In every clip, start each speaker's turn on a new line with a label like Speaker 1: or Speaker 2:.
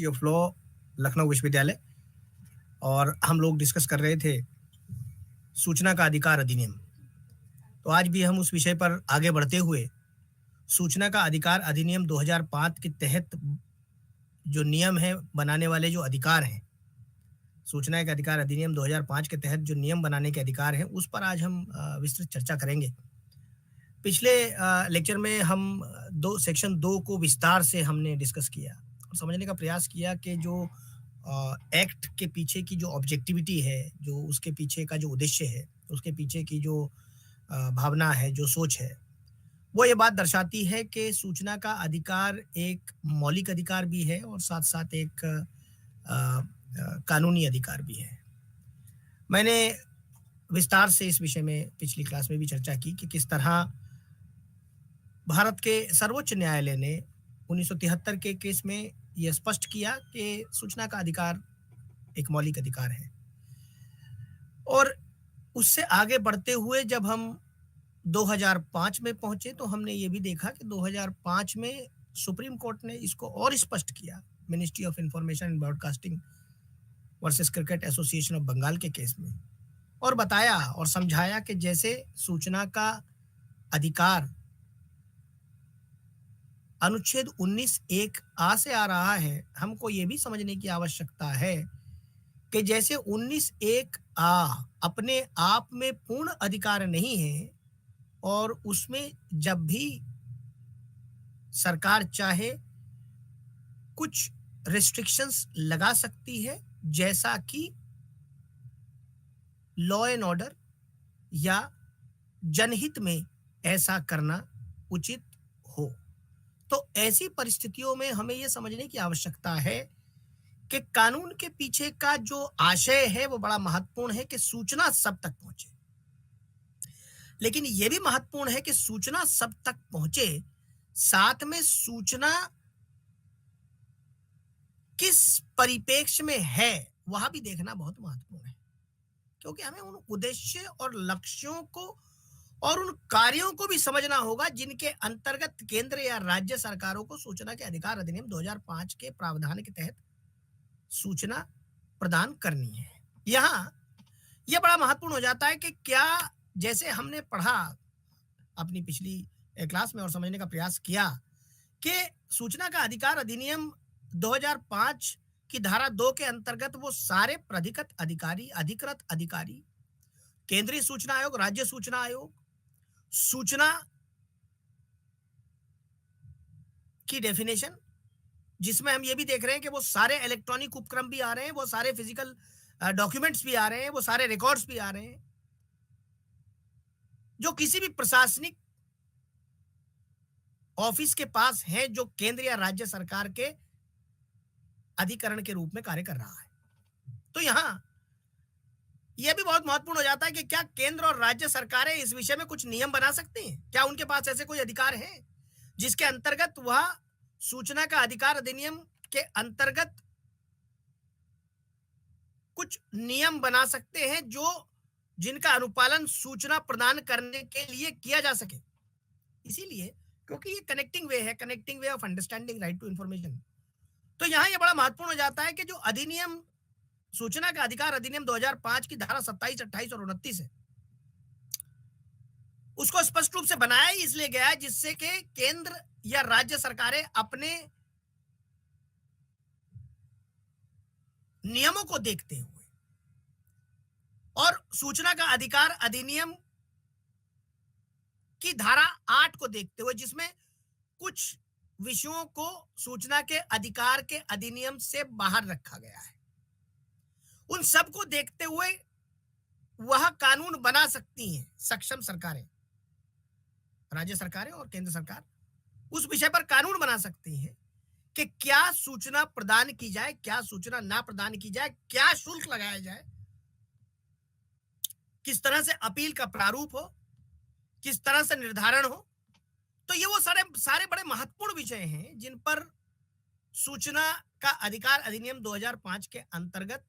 Speaker 1: Of law, Lucknow विश्वविद्यालय। और हम लोग डिस्कस कर रहे थे सूचना का अधिकार अधिनियम। तो आज भी हम उस विषय पर आगे बढ़ते हुए सूचना का अधिकार अधिनियम 2005 के तहत जो नियम है बनाने वाले जो अधिकार हैं, सूचना के अधिकार अधिनियम 2005 के तहत जो नियम बनाने के अधिकार हैं, उस पर आज हम विस्तृत चर्चा करेंगे। पिछले लेक्चर में हम सेक्शन 2 को विस्तार से हमने डिस्कस किया और समझने का प्रयास किया कि जो एक्ट के पीछे की जो ऑब्जेक्टिविटी है, जो उसके पीछे का जो उद्देश्य है, उसके पीछे की जो भावना है, जो सोच है, वो ये बात दर्शाती है कि सूचना का अधिकार एक मौलिक अधिकार भी है और साथ साथ एक कानूनी अधिकार भी है। मैंने विस्तार से इस विषय में पिछली क्लास में भी चर्चा की कि किस तरह भारत के सर्वोच्च न्यायालय ने 1973 के केस में यह स्पष्ट किया कि सूचना का अधिकार एक मौलिक अधिकार है। और उससे आगे बढ़ते हुए जब हम 2005 में पहुंचे तो हमने ये भी देखा कि 2005 में सुप्रीम कोर्ट ने इसको और स्पष्ट किया, ministry of information and broadcasting versus cricket association of Bengal के केस में, और बताया और समझाया कि जैसे सूचना का अधिकार अनुच्छेद 19(1)(a) से आ रहा है, हमको ये भी समझने की आवश्यकता है कि जैसे 19(1)(a) अपने आप में पूर्ण अधिकार नहीं है और उसमें जब भी सरकार चाहे कुछ रिस्ट्रिक्शंस लगा सकती है, जैसा कि लॉ एंड ऑर्डर या जनहित में ऐसा करना उचित हो। तो ऐसी परिस्थितियों में हमें यह समझने की आवश्यकता है कि कानून के पीछे का जो आशय है वो बड़ा महत्वपूर्ण है कि सूचना सब तक पहुंचे, लेकिन यह भी महत्वपूर्ण है कि सूचना सब तक पहुंचे, साथ में सूचना किस परिप्रेक्ष्य में है वह भी देखना बहुत महत्वपूर्ण है, क्योंकि हमें उन उद्देश्य और लक्ष्यों को और उन कार्यों को भी समझना होगा जिनके अंतर्गत केंद्र या राज्य सरकारों को सूचना के अधिकार अधिनियम 2005 के प्रावधान के तहत सूचना प्रदान करनी है। यहाँ यह बड़ा महत्वपूर्ण हो जाता है कि क्या, जैसे हमने पढ़ा अपनी पिछली क्लास में और समझने का प्रयास किया कि सूचना का अधिकार अधिनियम 2005 की धारा 2 के अंतर्गत वो सारे प्राधिकृत अधिकारी, अधिकृत अधिकारी, केंद्रीय सूचना आयोग, राज्य सूचना आयोग, सूचना की डेफिनेशन, जिसमें हम ये भी देख रहे हैं कि वो सारे इलेक्ट्रॉनिक उपक्रम भी आ रहे हैं, वो सारे फिजिकल डॉक्यूमेंट्स भी आ रहे हैं, वो सारे रिकॉर्ड्स भी आ रहे हैं, जो किसी भी प्रशासनिक ऑफिस के पास है, जो केंद्र या राज्य सरकार के अधिकरण के रूप में कार्य कर रहा है। तो यहां यह भी बहुत महत्वपूर्ण हो जाता है कि क्या केंद्र और राज्य सरकारें इस विषय में कुछ नियम बना सकती हैं? क्या उनके पास ऐसे कोई अधिकार है जिसके अंतर्गत वह सूचना का अधिकार अधिनियम के अंतर्गत कुछ नियम बना सकते हैं जो जिनका अनुपालन सूचना प्रदान करने के लिए किया जा सके? इसीलिए क्योंकि ये कनेक्टिंग वे है, connecting way of understanding right to information. तो यहां यह बड़ा महत्वपूर्ण हो जाता है कि जो अधिनियम, सूचना का अधिकार अधिनियम 2005 की धारा 27, 28 और 29 है, उसको स्पष्ट रूप से बनाया ही इसलिए गया है जिससे कि केंद्र या राज्य सरकारें अपने नियमों को देखते हुए और सूचना का अधिकार अधिनियम की धारा 8 को देखते हुए, जिसमें कुछ विषयों को सूचना के अधिकार के अधिनियम से बाहर रखा गया है, उन सब को देखते हुए वह कानून बना सकती हैं सक्षम सरकारें, राज्य सरकारें और केंद्र सरकार उस विषय पर कानून बना सकती हैं कि क्या सूचना प्रदान की जाए, क्या सूचना ना प्रदान की जाए, क्या शुल्क लगाया जाए, किस तरह से अपील का प्रारूप हो, किस तरह से निर्धारण हो। तो ये वो सारे बड़े महत्वपूर्ण विषय हैं जिन पर सूचना का अधिकार अधिनियम 2005 के अंतर्गत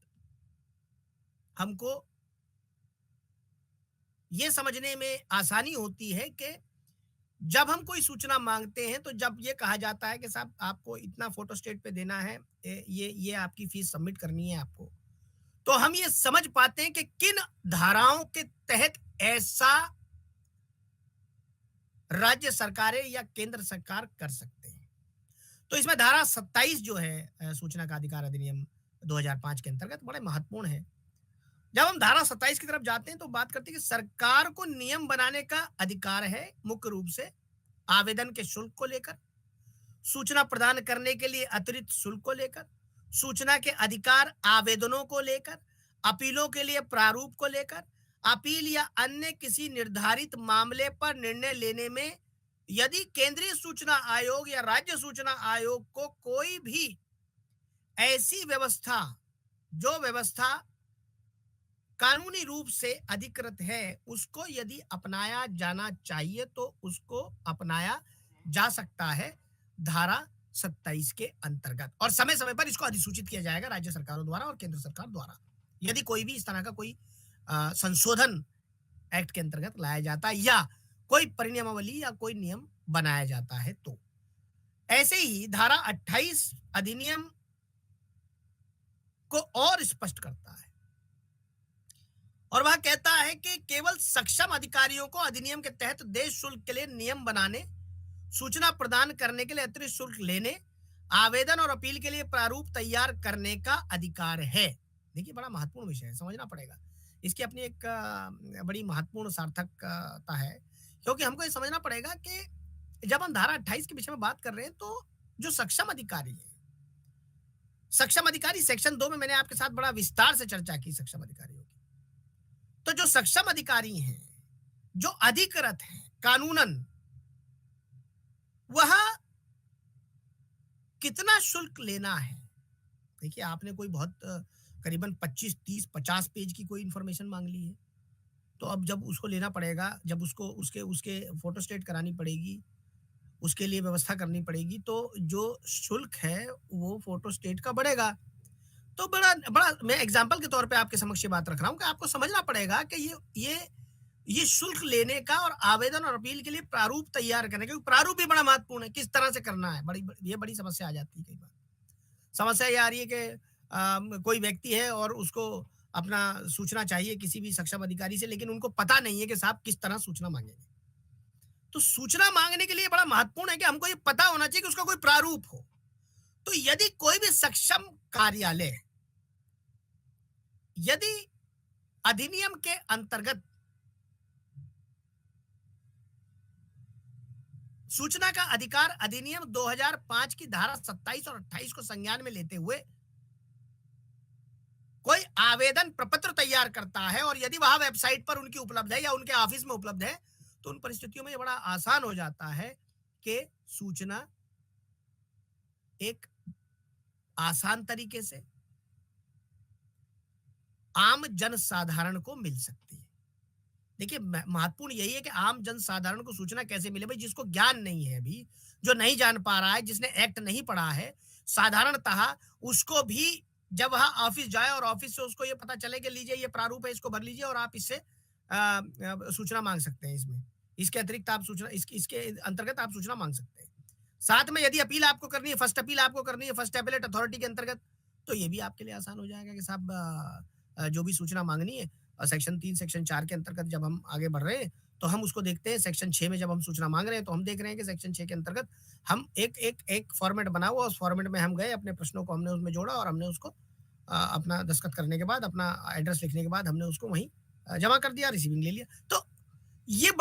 Speaker 1: हमको ये समझने में आसानी होती है कि जब हम कोई सूचना मांगते हैं तो जब ये कहा जाता है कि साहब आपको इतना फोटो स्टेट पे देना है, ये आपकी फीस सबमिट करनी है आपको, तो हम ये समझ पाते हैं कि किन धाराओं के तहत ऐसा राज्य सरकारें या केंद्र सरकार कर सकते हैं। तो इसमें धारा 27 जो है सूचना का अधिकार अधिनियम 2005 के अंतर्गत बड़े महत्वपूर्ण है। जब हम धारा 27 की तरफ जाते हैं तो बात करते हैं कि सरकार को नियम बनाने का अधिकार है, मुख्य रूप से आवेदन के शुल्क को लेकर, सूचना प्रदान करने के लिए अतिरिक्त शुल्क को लेकर, सूचना के अधिकार आवेदनों को लेकर, अपीलों के लिए प्रारूप को लेकर, अपील या अन्य किसी निर्धारित मामले पर निर्णय लेने में यदि केंद्रीय सूचना आयोग या राज्य सूचना आयोग को कोई भी ऐसी व्यवस्था, जो व्यवस्था कानूनी रूप से अधिकृत है, उसको यदि अपनाया जाना चाहिए तो उसको अपनाया जा सकता है धारा 27 के अंतर्गत, और समय समय पर इसको अधिसूचित किया जाएगा राज्य सरकारों द्वारा और केंद्र सरकार द्वारा, यदि कोई भी इस तरह का कोई संशोधन एक्ट के अंतर्गत लाया जाता है या कोई परिनियमावली या कोई नियम बनाया जाता है। तो ऐसे ही धारा 28 अधिनियम को और स्पष्ट करता है और वह कहता है कि केवल सक्षम अधिकारियों को अधिनियम के तहत देश शुल्क के लिए नियम बनाने, सूचना प्रदान करने के लिए अतिरिक्त शुल्क लेने, आवेदन और अपील के लिए प्रारूप तैयार करने का अधिकार है। देखिए बड़ा महत्वपूर्ण विषय है, समझना पड़ेगा। इसकी अपनी एक बड़ी महत्वपूर्ण सार्थकता है, क्योंकि हमको ये समझना पड़ेगा कि जब हम धारा 28 के विषय में बात कर रहे हैं तो जो सक्षम अधिकारी है, सक्षम अधिकारी सेक्शन 2 में मैंने आपके साथ बड़ा विस्तार से चर्चा की सक्षम अधिकारियों की। तो जो सक्षम अधिकारी हैं, जो अधिकृत हैं कानूनन, वह कितना शुल्क लेना है। देखिए आपने कोई बहुत करीबन 25, 30, 50 पेज की कोई इंफॉर्मेशन मांग ली है, तो अब जब उसको लेना पड़ेगा, जब उसको उसके उसके फोटो स्टेट करानी पड़ेगी, उसके लिए व्यवस्था करनी पड़ेगी, तो जो शुल्क है वो फोटो स्टेट का बढ़ेगा। तो बड़ा बड़ा मैं एग्जाम्पल के तौर पे आपके समक्ष ये बात रख रहा हूँ कि आपको समझना पड़ेगा कि ये शुल्क लेने का और आवेदन और अपील के लिए प्रारूप तैयार करने का, प्रारूप भी बड़ा महत्वपूर्ण है, किस तरह से करना है। ये बड़ी समस्या आ जाती है। कई बार समस्या ये आ रही है कि कोई व्यक्ति है और उसको अपना सूचना चाहिए किसी भी सक्षम अधिकारी से, लेकिन उनको पता नहीं है कि साहब किस तरह सूचना मांगेंगे। तो सूचना मांगने के लिए बड़ा महत्वपूर्ण है कि हमको ये पता होना चाहिए कि उसका कोई प्रारूप हो। तो यदि कोई भी सक्षम कार्यालय यदि अधिनियम के अंतर्गत सूचना का अधिकार अधिनियम 2005 की धारा 27 और 28 को संज्ञान में लेते हुए कोई आवेदन प्रपत्र तैयार करता है और यदि वह वेबसाइट पर उनकी उपलब्ध है या उनके ऑफिस में उपलब्ध है, तो उन परिस्थितियों में यह बड़ा आसान हो जाता है कि सूचना एक आसान तरीके से आम जन साधारण को मिल सकती है। देखिए महत्वपूर्ण यही है कि आम जन साधारण को सूचना कैसे मिले। भाई जिसको ज्ञान नहीं है, अभी जो नहीं जान पा रहा है, जिसने एक्ट नहीं पढ़ा है, साधारणतः उसको भी जब वह ऑफिस जाए और ऑफिस से उसको ये पता चले कि लीजिए ये प्रारूप है, इसको भर लीजिए और आप इससे सूचना मांग सकते हैं। इसमें इसके अतिरिक्त आप सूचना इसके अंतर्गत आप सूचना मांग सकते हैं। साथ में यदि अपील आपको करनी है, फर्स्ट अपील आपको करनी है फर्स्ट एपेलेट अथॉरिटी के अंतर्गत, तो ये भी आपके लिए आसान हो जाएगा कि साहब जो भी सूचना मांगनी है सेक्शन 3 सेक्शन 4 के अंतर्गत जब हम आगे बढ़ रहे हैं तो हम उसको देखते हैं। सेक्शन 6 में जब हम सूचना मांग रहे हैं तो हम देख रहे हैं कि सेक्शन 6 के अंतर्गत हम एक फॉर्मेट बना हुआ, उस फॉर्मेट में हम गए, अपने प्रश्नों को हमने उसमें जोड़ा और हमने उसको अपना दस्तखत करने के बाद, अपना एड्रेस लिखने के बाद हमने उसको वहीं जमा कर दिया, रिसीविंग ले लिया। तो ये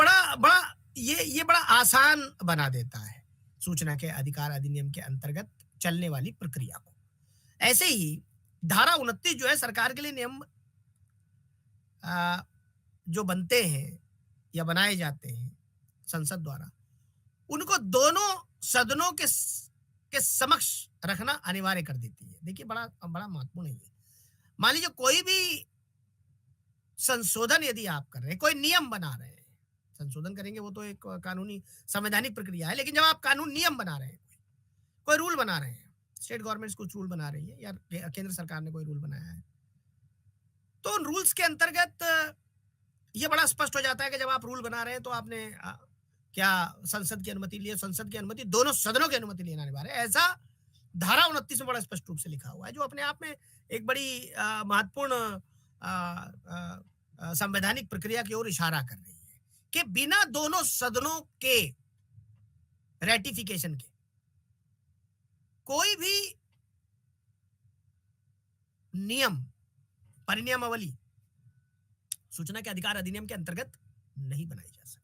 Speaker 1: बड़ा आसान बना देता है सूचना के अधिकार अधिनियम के अंतर्गत चलने वाली प्रक्रिया को। ऐसे ही धारा 29 जो है सरकार के लिए नियम जो बनते हैं या बनाए जाते हैं संसद द्वारा, उनको दोनों सदनों के समक्ष रखना अनिवार्य कर देती है। देखिए बड़ा महत्वपूर्ण है ये। मान लीजिए कोई भी संशोधन यदि आप कर रहे हैं, कोई नियम बना रहे हैं, संशोधन करेंगे वो तो एक कानूनी संवैधानिक प्रक्रिया है, लेकिन जब आप कानून नियम बना रहे हैं, कोई रूल बना रहे हैं, स्टेट गवर्नमेंट्स कुछ रूल बना रही है या केंद्र सरकार ने कोई रूल बनाया है, तो उन रूल्स के अंतर्गत ये बड़ा स्पष्ट हो जाता है कि जब आप रूल बना रहे हैं तो आपने क्या संसद की अनुमति लिए, संसद की अनुमति, दोनों सदनों की अनुमति लेना अनिवार्य है, ऐसा धारा 29 में बड़ा स्पष्ट रूप से लिखा हुआ है, जो अपने आप में एक बड़ी महत्वपूर्ण संवैधानिक प्रक्रिया की ओर इशारा कर रही है कि बिना दोनों सदनों के रेटिफिकेशन के कोई भी नियम, परिनियमावली सूचना के अधिकार अधिनियम के अंतर्गत नहीं बनाई जा सकती।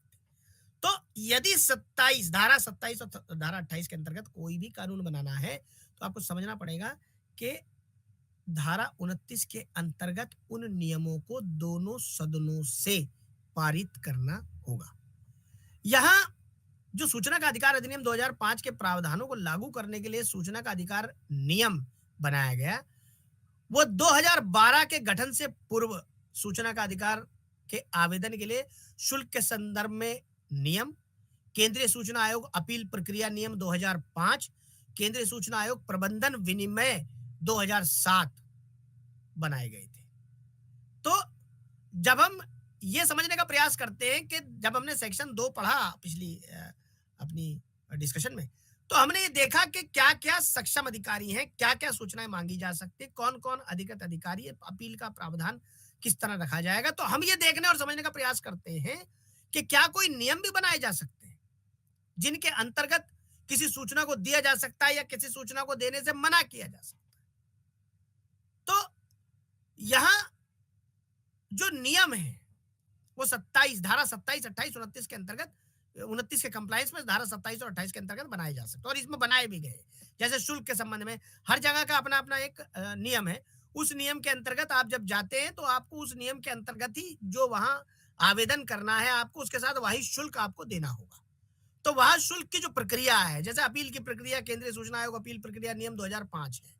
Speaker 1: तो यदि 27 धारा 27 और धारा 28 के अंतर्गत कोई भी कानून बनाना है तो आपको समझना पड़ेगा कि धारा 29 के अंतर्गत उन नियमों को दोनों सदनों से पारित करना होगा। यहां जो सूचना का अधिकार अधिनियम 2005 के प्रावधानों को लागू करने के लिए सूचना का अधिकार नियम बनाया गया, वो 2012 के गठन से पूर्व सूचना का अधिकार के आवेदन के लिए शुल्क के संदर्भ में नियम, केंद्रीय सूचना आयोग अपील प्रक्रिया नियम 2005, केंद्रीय सूचना आयोग प्रबंधन विनिमय 2007 बनाए गए थे। तो जब हम ये समझने का प्रयास करते हैं कि जब हमने सेक्शन 2 पढ़ा पिछली अपनी डिस्कशन में, तो हमने ये देखा कि क्या क्या सक्षम अधिकारी हैं, क्या क्या सूचनाएं मांगी जा सकती है, कौन कौन अधिकृत अधिकारी है, अपील का प्रावधान किस तरह रखा जाएगा। तो हम ये देखने और समझने का प्रयास करते हैं कि क्या कोई नियम भी बनाए जा सकते हैं जिनके अंतर्गत किसी सूचना को दिया जा सकता है या किसी सूचना को देने से मना किया जा सकता है। तो यहां जो नियम है वो 27 धारा 27, 28, 29 के अंतर्गत 29 के कंप्लायंस में धारा 27 और 28 के अंतर्गत बनाए जा सकते हैं और इसमें बनाए भी गए। जैसे शुल्क के संबंध में हर जगह का अपना अपना एक नियम है, उस नियम के अंतर्गत आप जब जाते हैं तो आपको उस नियम के अंतर्गत ही जो वहां आवेदन करना है आपको उसके साथ वही शुल्क आपको देना होगा। तो वहां शुल्क की जो प्रक्रिया है, जैसे अपील की प्रक्रिया केंद्रीय सूचना आयोग अपील प्रक्रिया नियम 2005 है,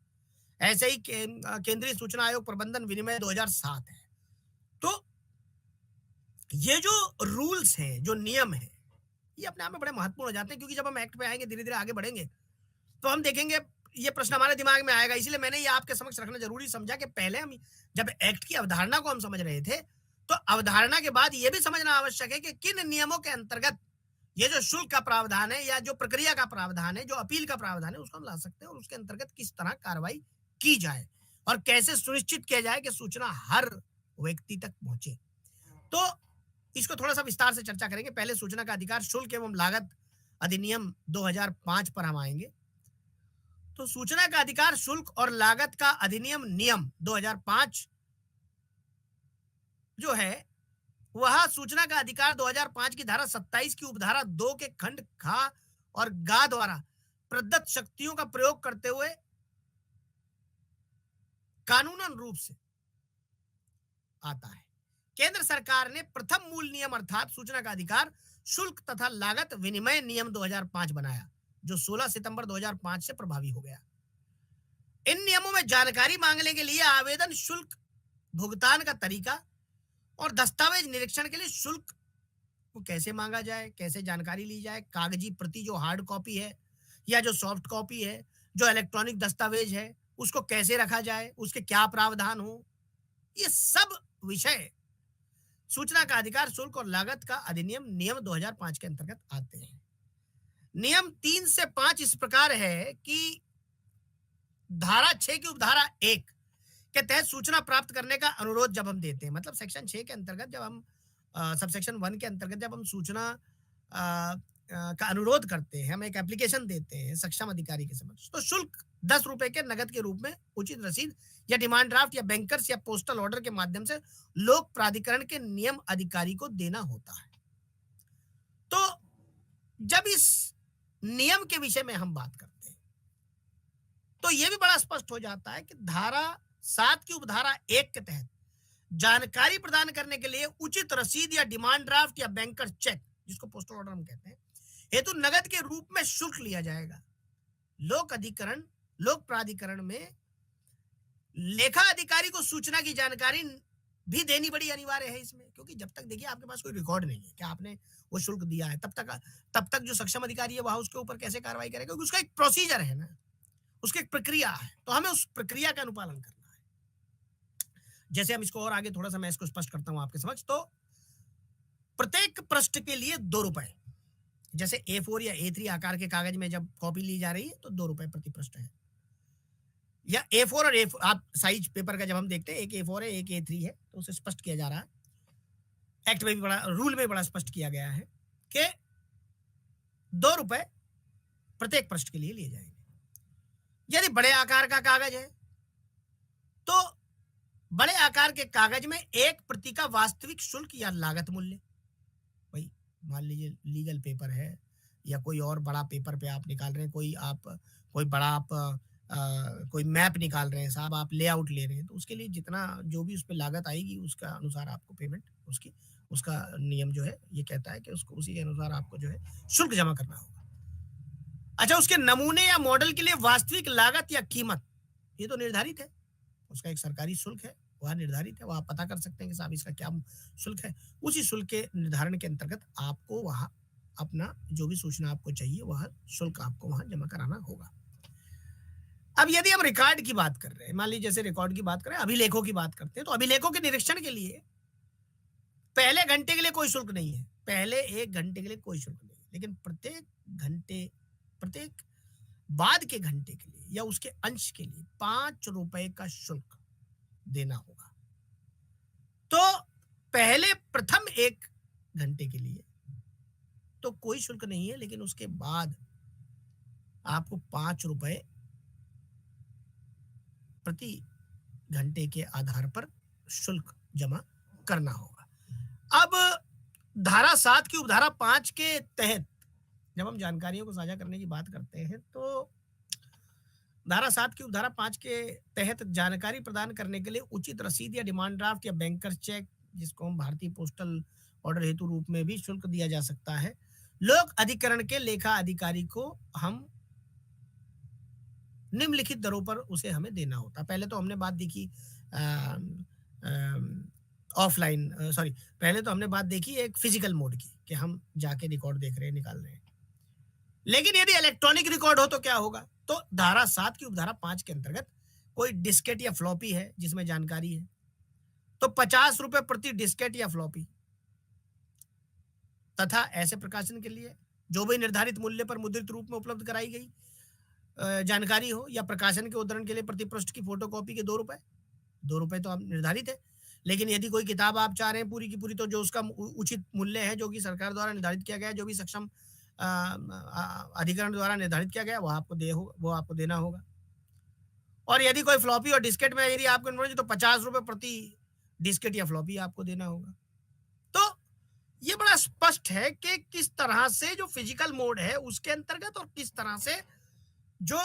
Speaker 1: ऐसे ही केंद्रीय सूचना आयोग प्रबंधन विनिमय 2007 है। तो ये जो रूल्स हैं, जो नियम है, ये अपने आप में बड़े महत्वपूर्ण हो जाते हैं, क्योंकि जब हम एक्ट पे आएंगे, धीरे धीरे आगे बढ़ेंगे, तो हम देखेंगे ये प्रश्न हमारे दिमाग में आएगा। इसलिए मैंने ये आपके समक्ष रखना जरूरी समझा कि पहले हम जब एक्ट की अवधारणा को हम समझ रहे थे, तो अवधारणा के बाद ये भी समझना आवश्यक है कि किन नियमों के अंतर्गत ये जो शुल्क का प्रावधान है या जो प्रक्रिया का प्रावधान है, जो अपील का प्रावधान है, उसको हम ला सकते हैं और उसके अंतर्गत किस तरह कार्रवाई की जाए और कैसे सुनिश्चित किया जाए कि सूचना हर व्यक्ति तक पहुंचे। तो इसको थोड़ा सा विस्तार से चर्चा करेंगे। पहले सूचना का अधिकार शुल्क एवं लागत अधिनियम 2005 पर हम आएंगे। तो सूचना का अधिकार शुल्क और लागत का अधिनियम नियम 2005 जो है वह सूचना का अधिकार 2005 की धारा 27 की उपधारा 2 के खंड खा और गा द्वारा प्रदत्त शक्तियों का प्रयोग करते हुए कानूनन रूप से आता है। केंद्र सरकार ने प्रथम मूल नियम अर्थात सूचना का अधिकार शुल्क तथा लागत विनिमय नियम 2005 बनाया, जो 16 सितंबर 2005 से प्रभावी हो गया। इन नियमों में जानकारी मांगने के लिए आवेदन शुल्क, भुगतान का तरीका और दस्तावेज निरीक्षण के लिए शुल्क को कैसे मांगा जाए, कैसे जानकारी ली जाए, कागजी प्रति जो हार्ड कॉपी है या जो सॉफ्ट कॉपी है, जो इलेक्ट्रॉनिक दस्तावेज है, उसको कैसे रखा जाए, उसके क्या प्रावधान हो, ये सब विषय सूचना का अधिकार शुल्क और लागत का अधिनियम नियम 2005 के अंतर्गत आते हैं। नियम 3 से 5 इस प्रकार है कि धारा 6 की उपधारा 1 के तहत सूचना प्राप्त करने का अनुरोध जब हम देते हैं, मतलब सेक्शन 6 के अंतर्गत जब हम सबसेक्शन 1 के अंतर्गत जब हम सूचना का अनुरोध करते हैं, हम एक एप्लीकेशन देते हैं सक्षम अधिकारी के समक्ष, तो शुल्क 10 रुपए के नगद के रूप में उचित रसीद या डिमांड ड्राफ्ट या बैंकर्स या पोस्टल ऑर्डर के माध्यम से लोक प्राधिकरण के नियम अधिकारी को देना होता है। तो जब इस नियम के विषय में हम बात करते हैं तो यह भी बड़ा स्पष्ट हो जाता है कि धारा 7 की उपधारा 1 के तहत जानकारी प्रदान करने के लिए उचित रसीद या डिमांड ड्राफ्ट या बैंकर चेक, जिसको पोस्टल ऑर्डर हम कहते हैं, हेतु नगद के रूप में शुल्क लिया जाएगा। लोक प्राधिकरण में लेखा अधिकारी को सूचना की जानकारी भी देनी बड़ी अनिवार्य है इसमें, क्योंकि जब तक देखिए आपके पास कोई रिकॉर्ड नहीं है कि आपने वो शुल्क दिया है, तब तक जो सक्षम अधिकारी है वह उसके ऊपर कैसे कार्रवाई करेगा, क्योंकि उसका एक प्रोसीजर है ना, उसकी एक प्रक्रिया है, तो हमें उस प्रक्रिया का अनुपालन करना है। जैसे हम इसको और आगे थोड़ा सा मैं इसको स्पष्ट करता हूं आपके समक्ष। तो प्रत्येक पृष्ठ के लिए 2 रुपए, जैसे A4 या A3 आकार के कागज में जब कॉपी ली जा रही है तो 2 रुपए प्रति पृष्ठ है, या A4 और आप साइज पेपर का जब हम देखते हैं, एक A4 है, एक A3 है, तो उसे स्पष्ट किया जा रहा है, एक्ट में भी बड़ा, रूल में बड़ा स्पष्ट किया गया है कि 2 रुपए प्रत्येक पृष्ठ के लिए लिए जाएंगे। यदि बड़े आकार का कागज है तो बड़े आकार के कागज में एक प्रति का वास्तविक शुल्क या लागत मूल्य, भाई मान लीजिए लीगल पेपर है या कोई और बड़ा पेपर पे आप निकाल रहे हैं, कोई बड़ा आप कोई मैप निकाल रहे हैं साहब, आप लेआउट ले रहे हैं, तो उसके लिए जितना जो भी उस पर लागत आएगी उसका अनुसार आपको पेमेंट उसका नियम जो है ये कहता है कि उसको उसी के अनुसार आपको जो है शुल्क जमा करना होगा। अच्छा, उसके नमूने या मॉडल के लिए वास्तविक लागत या कीमत ये तो निर्धारित है, उसका एक सरकारी शुल्क है, वह निर्धारित है, वह आप पता कर सकते हैं कि साहब इसका क्या शुल्क है। उसी शुल्क के निर्धारण के अंतर्गत आपको वहां अपना जो भी सूचना आपको चाहिए वह शुल्क आपको वहां जमा कराना होगा। अब यदि हम रिकॉर्ड की बात कर रहे हैं, मान लीजिए जैसे रिकॉर्ड की बात करें, अभिलेखों की बात करते हैं, तो अभिलेखों के निरीक्षण के लिए पहले घंटे के लिए कोई शुल्क नहीं है, पहले 1 घंटे के लिए कोई शुल्क नहीं है, लेकिन प्रत्येक बाद के घंटे के लिए या उसके अंश के लिए 5 रुपए का शुल्क देना होगा। तो पहले प्रथम 1 घंटे के लिए तो कोई शुल्क नहीं है, लेकिन उसके बाद आपको 5 रुपए प्रति घंटे के आधार पर शुल्क जमा करना होगा। अब धारा 7 की उपधारा 5 के तहत जब हम जानकारियों को साझा करने की बात करते हैं तो धारा 7 की उपधारा 5 के तहत जानकारी प्रदान करने के लिए उचित रसीद या डिमांड ड्राफ्ट या बैंकर चेक, जिसको हम भारतीय पोस्टल ऑर्डर हेतु रूप में भी शुल्क दिया जा सकता है, लोक अधिकरण के लेखा अधिकारी को हम निम्नलिखित दरों पर उसे हमें देना होता है। पहले तो हमने बात देखी पहले तो हमने बात देखी एक फिजिकल मोड की कि हम जाके रिकॉर्ड देख रहे हैं, निकाल रहे हैं, लेकिन यदि इलेक्ट्रॉनिक रिकॉर्ड हो तो क्या होगा? तो धारा 7 की उपधारा 5 के अंतर्गत कोई डिस्केट या फ्लॉपी है जिसमें जानकारी है तो 50 रुपए प्रति डिस्केट या फ्लॉपी तथा ऐसे प्रकाशन के लिए जो भी निर्धारित मूल्य पर मुद्रित रूप में उपलब्ध कराई गई जानकारी हो या प्रकाशन के उद्धरण के लिए प्रति पृष्ठ की फोटोकॉपी के 2 रुपए तो अब निर्धारित है, लेकिन यदि कोई किताब आप चाह रहे हैं पूरी की पूरी तो जो उसका उचित मूल्य है जो कि सरकार द्वारा निर्धारित किया गया है, जो भी सक्षम अधिकरण द्वारा निर्धारित किया गया वो आपको देना होगा। और यदि कोई फ्लॉपी और डिस्केट में यदि आपको इन्फॉर्मेशन तो 50 रुपए प्रति डिस्केट या फ्लॉपी आपको देना होगा। तो ये बड़ा स्पष्ट है कि किस तरह से जो फिजिकल मोड है उसके अंतर्गत और किस तरह से जो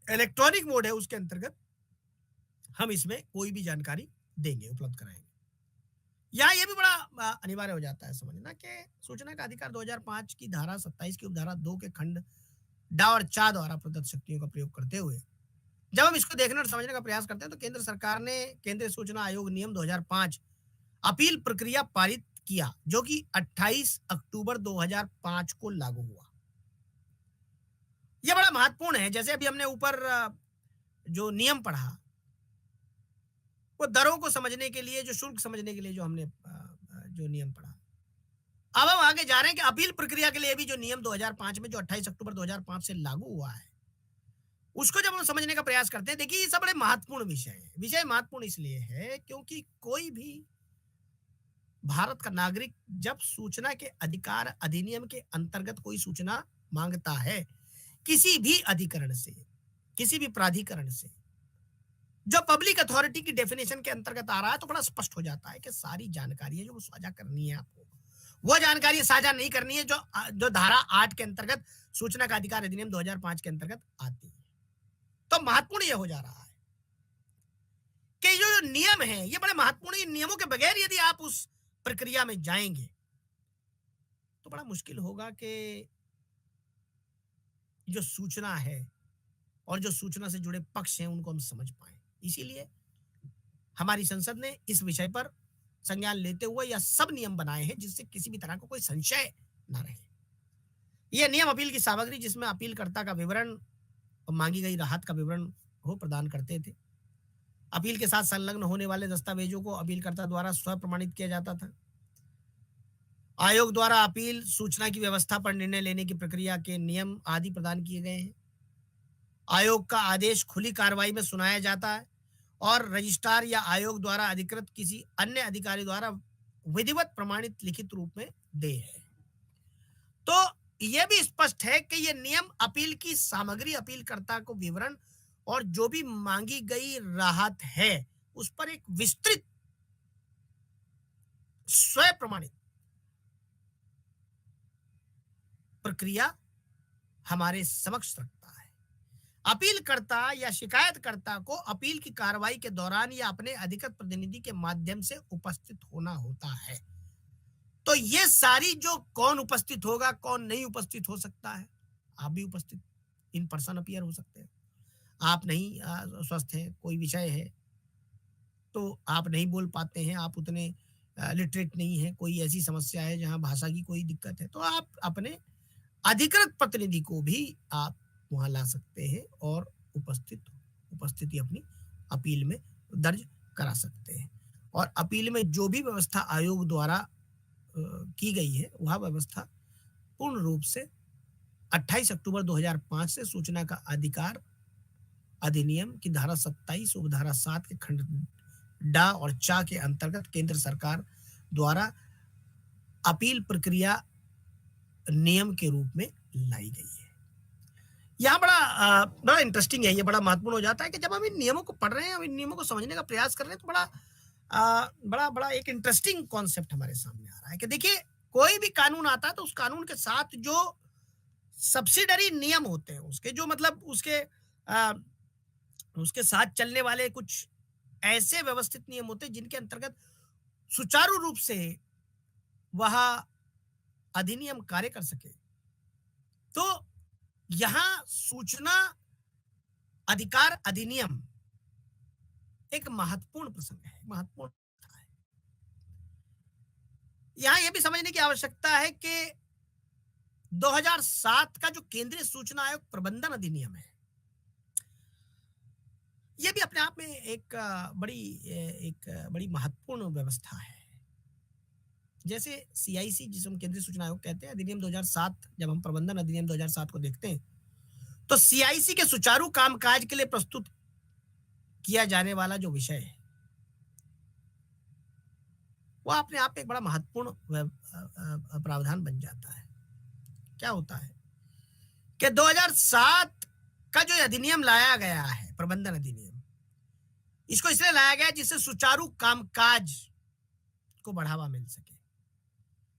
Speaker 1: इलेक्ट्रॉनिक मोड है उसके अंतर्गत हम इसमें कोई भी जानकारी देंगे, उपलब्ध कराएंगे। यहाँ ये भी बड़ा अनिवार्य हो जाता है समझना कि सूचना का अधिकार 2005 की धारा 27 की उपधारा 2 के खंड डा और चा द्वारा प्रदत्त शक्तियों का प्रयोग करते हुए जब हम इसको देखने और समझने का प्रयास करते हैं तो केंद्र सरकार ने केंद्रीय सूचना आयोग नियम 2005 अपील प्रक्रिया पारित किया जो कि 28 अक्टूबर 2005 को लागू हुआ। यह बड़ा महत्वपूर्ण है। जैसे अभी हमने ऊपर जो नियम पढ़ा वो दरों को समझने के लिए, जो शुल्क समझने के लिए जो हमने जो नियम पढ़ा, अब हम आगे जा रहे हैं कि अपील प्रक्रिया के लिए भी जो नियम 2005 में जो 28 अक्टूबर 2005 से लागू हुआ है उसको जब हम समझने का प्रयास करते हैं, देखिए ये सब बड़े महत्वपूर्ण विषय है। विषय महत्वपूर्ण इसलिए है क्योंकि कोई भी भारत का नागरिक जब सूचना के अधिकार अधिनियम के अंतर्गत कोई सूचना मांगता है किसी भी अधिकरण से, किसी भी प्राधिकरण से, जो पब्लिक अथॉरिटी की डेफिनेशन के अंतर्गत आ रहा है, तो बड़ा स्पष्ट हो जाता है कि सारी जानकारी है जो साझा करनी है आपको, वो जानकारी साझा नहीं करनी है जो धारा 8 के अंतर्गत सूचना का अधिकार अधिनियम 2005 के अंतर्गत आती है। तो महत्वपूर्ण यह हो जा रहा है कि जो नियम है ये बड़े महत्वपूर्ण, इन नियमों के बगैर यदि आप उस प्रक्रिया में जाएंगे तो बड़ा मुश्किल होगा कि जो सूचना है और जो सूचना से जुड़े पक्ष हैं उनको हम समझ पाए। इसीलिए हमारी संसद ने इस विषय पर संज्ञान लेते हुए यह सब नियम बनाए हैं जिससे किसी भी तरह का कोई संशय ना रहे। यह नियम अपील की सामग्री जिसमें अपीलकर्ता का विवरण और मांगी गई राहत का विवरण हो प्रदान करते थे। अपील के साथ संलग्न होने वाले दस्तावेजों को अपीलकर्ता द्वारा स्व प्रमाणित किया जाता था। आयोग द्वारा अपील सूचना की व्यवस्था पर निर्णय लेने की प्रक्रिया के नियम आदि प्रदान किए गए हैं। आयोग का आदेश खुली कार्रवाई में सुनाया जाता है और रजिस्ट्रार या आयोग द्वारा अधिकृत किसी अन्य अधिकारी द्वारा विधिवत प्रमाणित लिखित रूप में दे है। तो यह भी स्पष्ट है कि यह नियम अपील की सामग्री, अपीलकर्ता को विवरण और जो भी मांगी गई राहत है उस पर एक विस्तृत स्वयं प्रमाणित प्रक्रिया हमारे समक्ष रखता है। अपीलकर्ता या शिकायतकर्ता को अपील की कार्रवाई के दौरान या अपने अधिकृत प्रतिनिधि के माध्यम से उपस्थित होना होता है। तो ये सारी जो कौन उपस्थित होगा, कौन नहीं उपस्थित हो सकता है, आप भी उपस्थित इन पर्सन अपीयर हो सकते हैं। आप नहीं स्वस्थ हैं, कोई विषय है तो आप नहीं बोल पाते हैं, आप उतने लिटरेट नहीं है, कोई ऐसी समस्या है जहां भाषा की कोई दिक्कत है, तो आप अपने अधिकृत प्रतिनिधि को भी आप वहां ला सकते हैं और उपस्थिति अपनी अपील में दर्ज करा सकते हैं। और अपील में जो भी व्यवस्था आयोग द्वारा की गई है वह व्यवस्था पूर्ण रूप से 28 अक्टूबर 2005 से सूचना का अधिकार अधिनियम की धारा 27 उपधारा 7 के खंड डा और चा के अंतर्गत केंद्र सरकार द्वारा अपील प्रक्रिया नियम के रूप में लाई गई है। यहाँ बड़ा इंटरेस्टिंग है, ये बड़ा महत्वपूर्ण हो जाता है कि जब हम इन नियमों को पढ़ रहे हैं, इन नियमों को समझने का प्रयास कर रहे हैं, तो बड़ा एक इंटरेस्टिंग कॉन्सेप्ट हमारे सामने आ रहा है कि देखिए कोई भी कानून आता है तो उस कानून के साथ जो सब्सिडरी नियम होते हैं, उसके जो मतलब उसके साथ चलने वाले कुछ ऐसे व्यवस्थित नियम होते हैं जिनके अंतर्गत सुचारू रूप से वह अधिनियम कार्य कर सके। तो यहां सूचना अधिकार अधिनियम एक महत्वपूर्ण प्रसंग है, महत्वपूर्ण है। यहां यह भी समझने की आवश्यकता है कि 2007 का जो केंद्रीय सूचना आयोग प्रबंधन अधिनियम है, यह भी अपने आप में एक बड़ी महत्वपूर्ण व्यवस्था है। जैसे सीआईसी, जिसे हम केंद्रीय सूचना आयोग कहते हैं, अधिनियम 2007, जब हम प्रबंधन अधिनियम 2007 को देखते हैं तो सीआईसी के सुचारू कामकाज के लिए प्रस्तुत किया जाने वाला जो विषय है वह अपने आप में एक बड़ा महत्वपूर्ण प्रावधान बन जाता है। क्या होता है कि 2007 का जो अधिनियम लाया गया है, प्रबंधन अधिनियम, इसको इसलिए लाया गया जिससे सुचारू कामकाज को बढ़ावा मिल सके,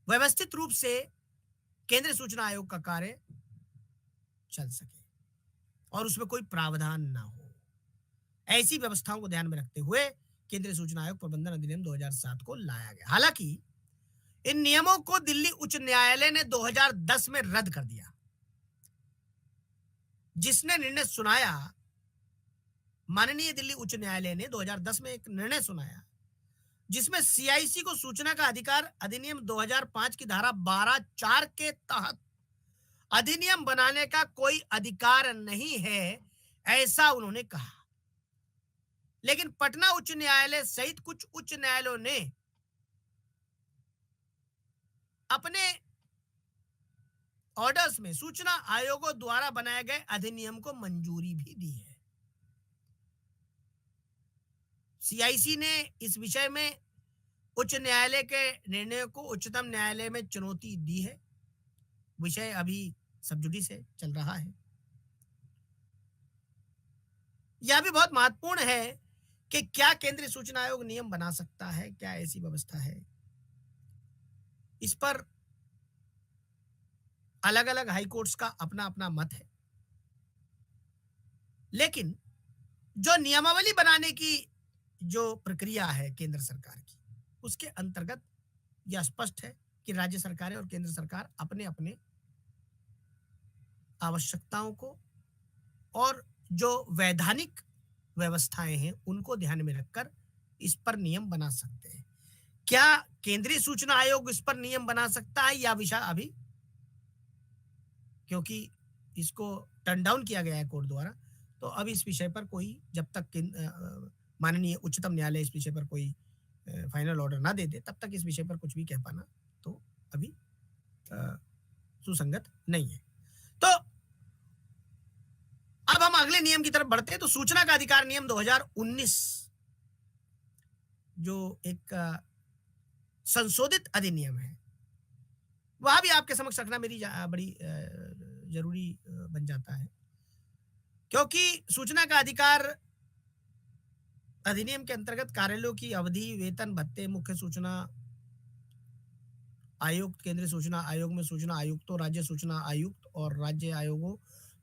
Speaker 1: व्यवस्थित रूप से केंद्रीय सूचना आयोग का कार्य चल सके और उसमें कोई प्रावधान ना हो। ऐसी व्यवस्थाओं को ध्यान में रखते हुए केंद्रीय सूचना आयोग प्रबंधन अधिनियम 2007 को लाया गया। हालांकि इन नियमों को दिल्ली उच्च न्यायालय ने 2010 में रद्द कर दिया, जिसने निर्णय सुनाया, माननीय दिल्ली उच्च न्यायालय ने 2010 में एक निर्णय सुनाया जिसमें सीआईसी को सूचना का अधिकार अधिनियम 2005 की धारा 12(4) के तहत अधिनियम बनाने का कोई अधिकार नहीं है, ऐसा उन्होंने कहा। लेकिन पटना उच्च न्यायालय सहित कुछ उच्च न्यायालयों ने अपने ऑर्डर्स में सूचना आयोगों द्वारा बनाए गए अधिनियम को मंजूरी भी दी है। सीआईसी ने इस विषय में उच्च न्यायालय के निर्णय को उच्चतम न्यायालय में चुनौती दी है। विषय अभी सब जुडिस है, चल रहा है। यह भी बहुत महत्वपूर्ण है कि क्या केंद्रीय सूचना आयोग नियम बना सकता है, क्या ऐसी व्यवस्था है। इस पर अलग अलग हाई कोर्ट्स का अपना अपना मत है, लेकिन जो नियमावली बनाने की जो प्रक्रिया है केंद्र सरकार की, उसके अंतर्गत यह स्पष्ट है कि राज्य सरकारें और केंद्र सरकार अपने अपने आवश्यकताओं को और जो वैधानिक व्यवस्थाएं हैं उनको ध्यान में रखकर इस पर नियम बना सकते हैं। क्या केंद्रीय सूचना आयोग इस पर नियम बना सकता है, या विषय अभी, क्योंकि इसको टर्न डाउन किया गया है कोर्ट द्वारा, तो अब इस विषय पर कोई, जब तक माननीय उच्चतम न्यायालय इस विषय पर कोई फाइनल ऑर्डर ना दे दे, तब तक इस विषय पर कुछ भी कह पाना तो अभी सुसंगत नहीं है। तो अब हम अगले नियम की तरफ बढ़ते हैं। तो सूचना का अधिकार नियम 2019 जो एक संशोधित अधिनियम है, वह भी आपके समक्ष रखना मेरी बड़ी जरूरी बन जाता है, क्योंकि सूचना का अधिकार अधिनियम के अंतर्गत कार्यालयों की अवधि, वेतन, भत्ते, मुख्य सूचना आयुक्त, केंद्रीय सूचना आयोग में सूचना आयुक्तों, राज्य सूचना आयुक्त और राज्य आयोगों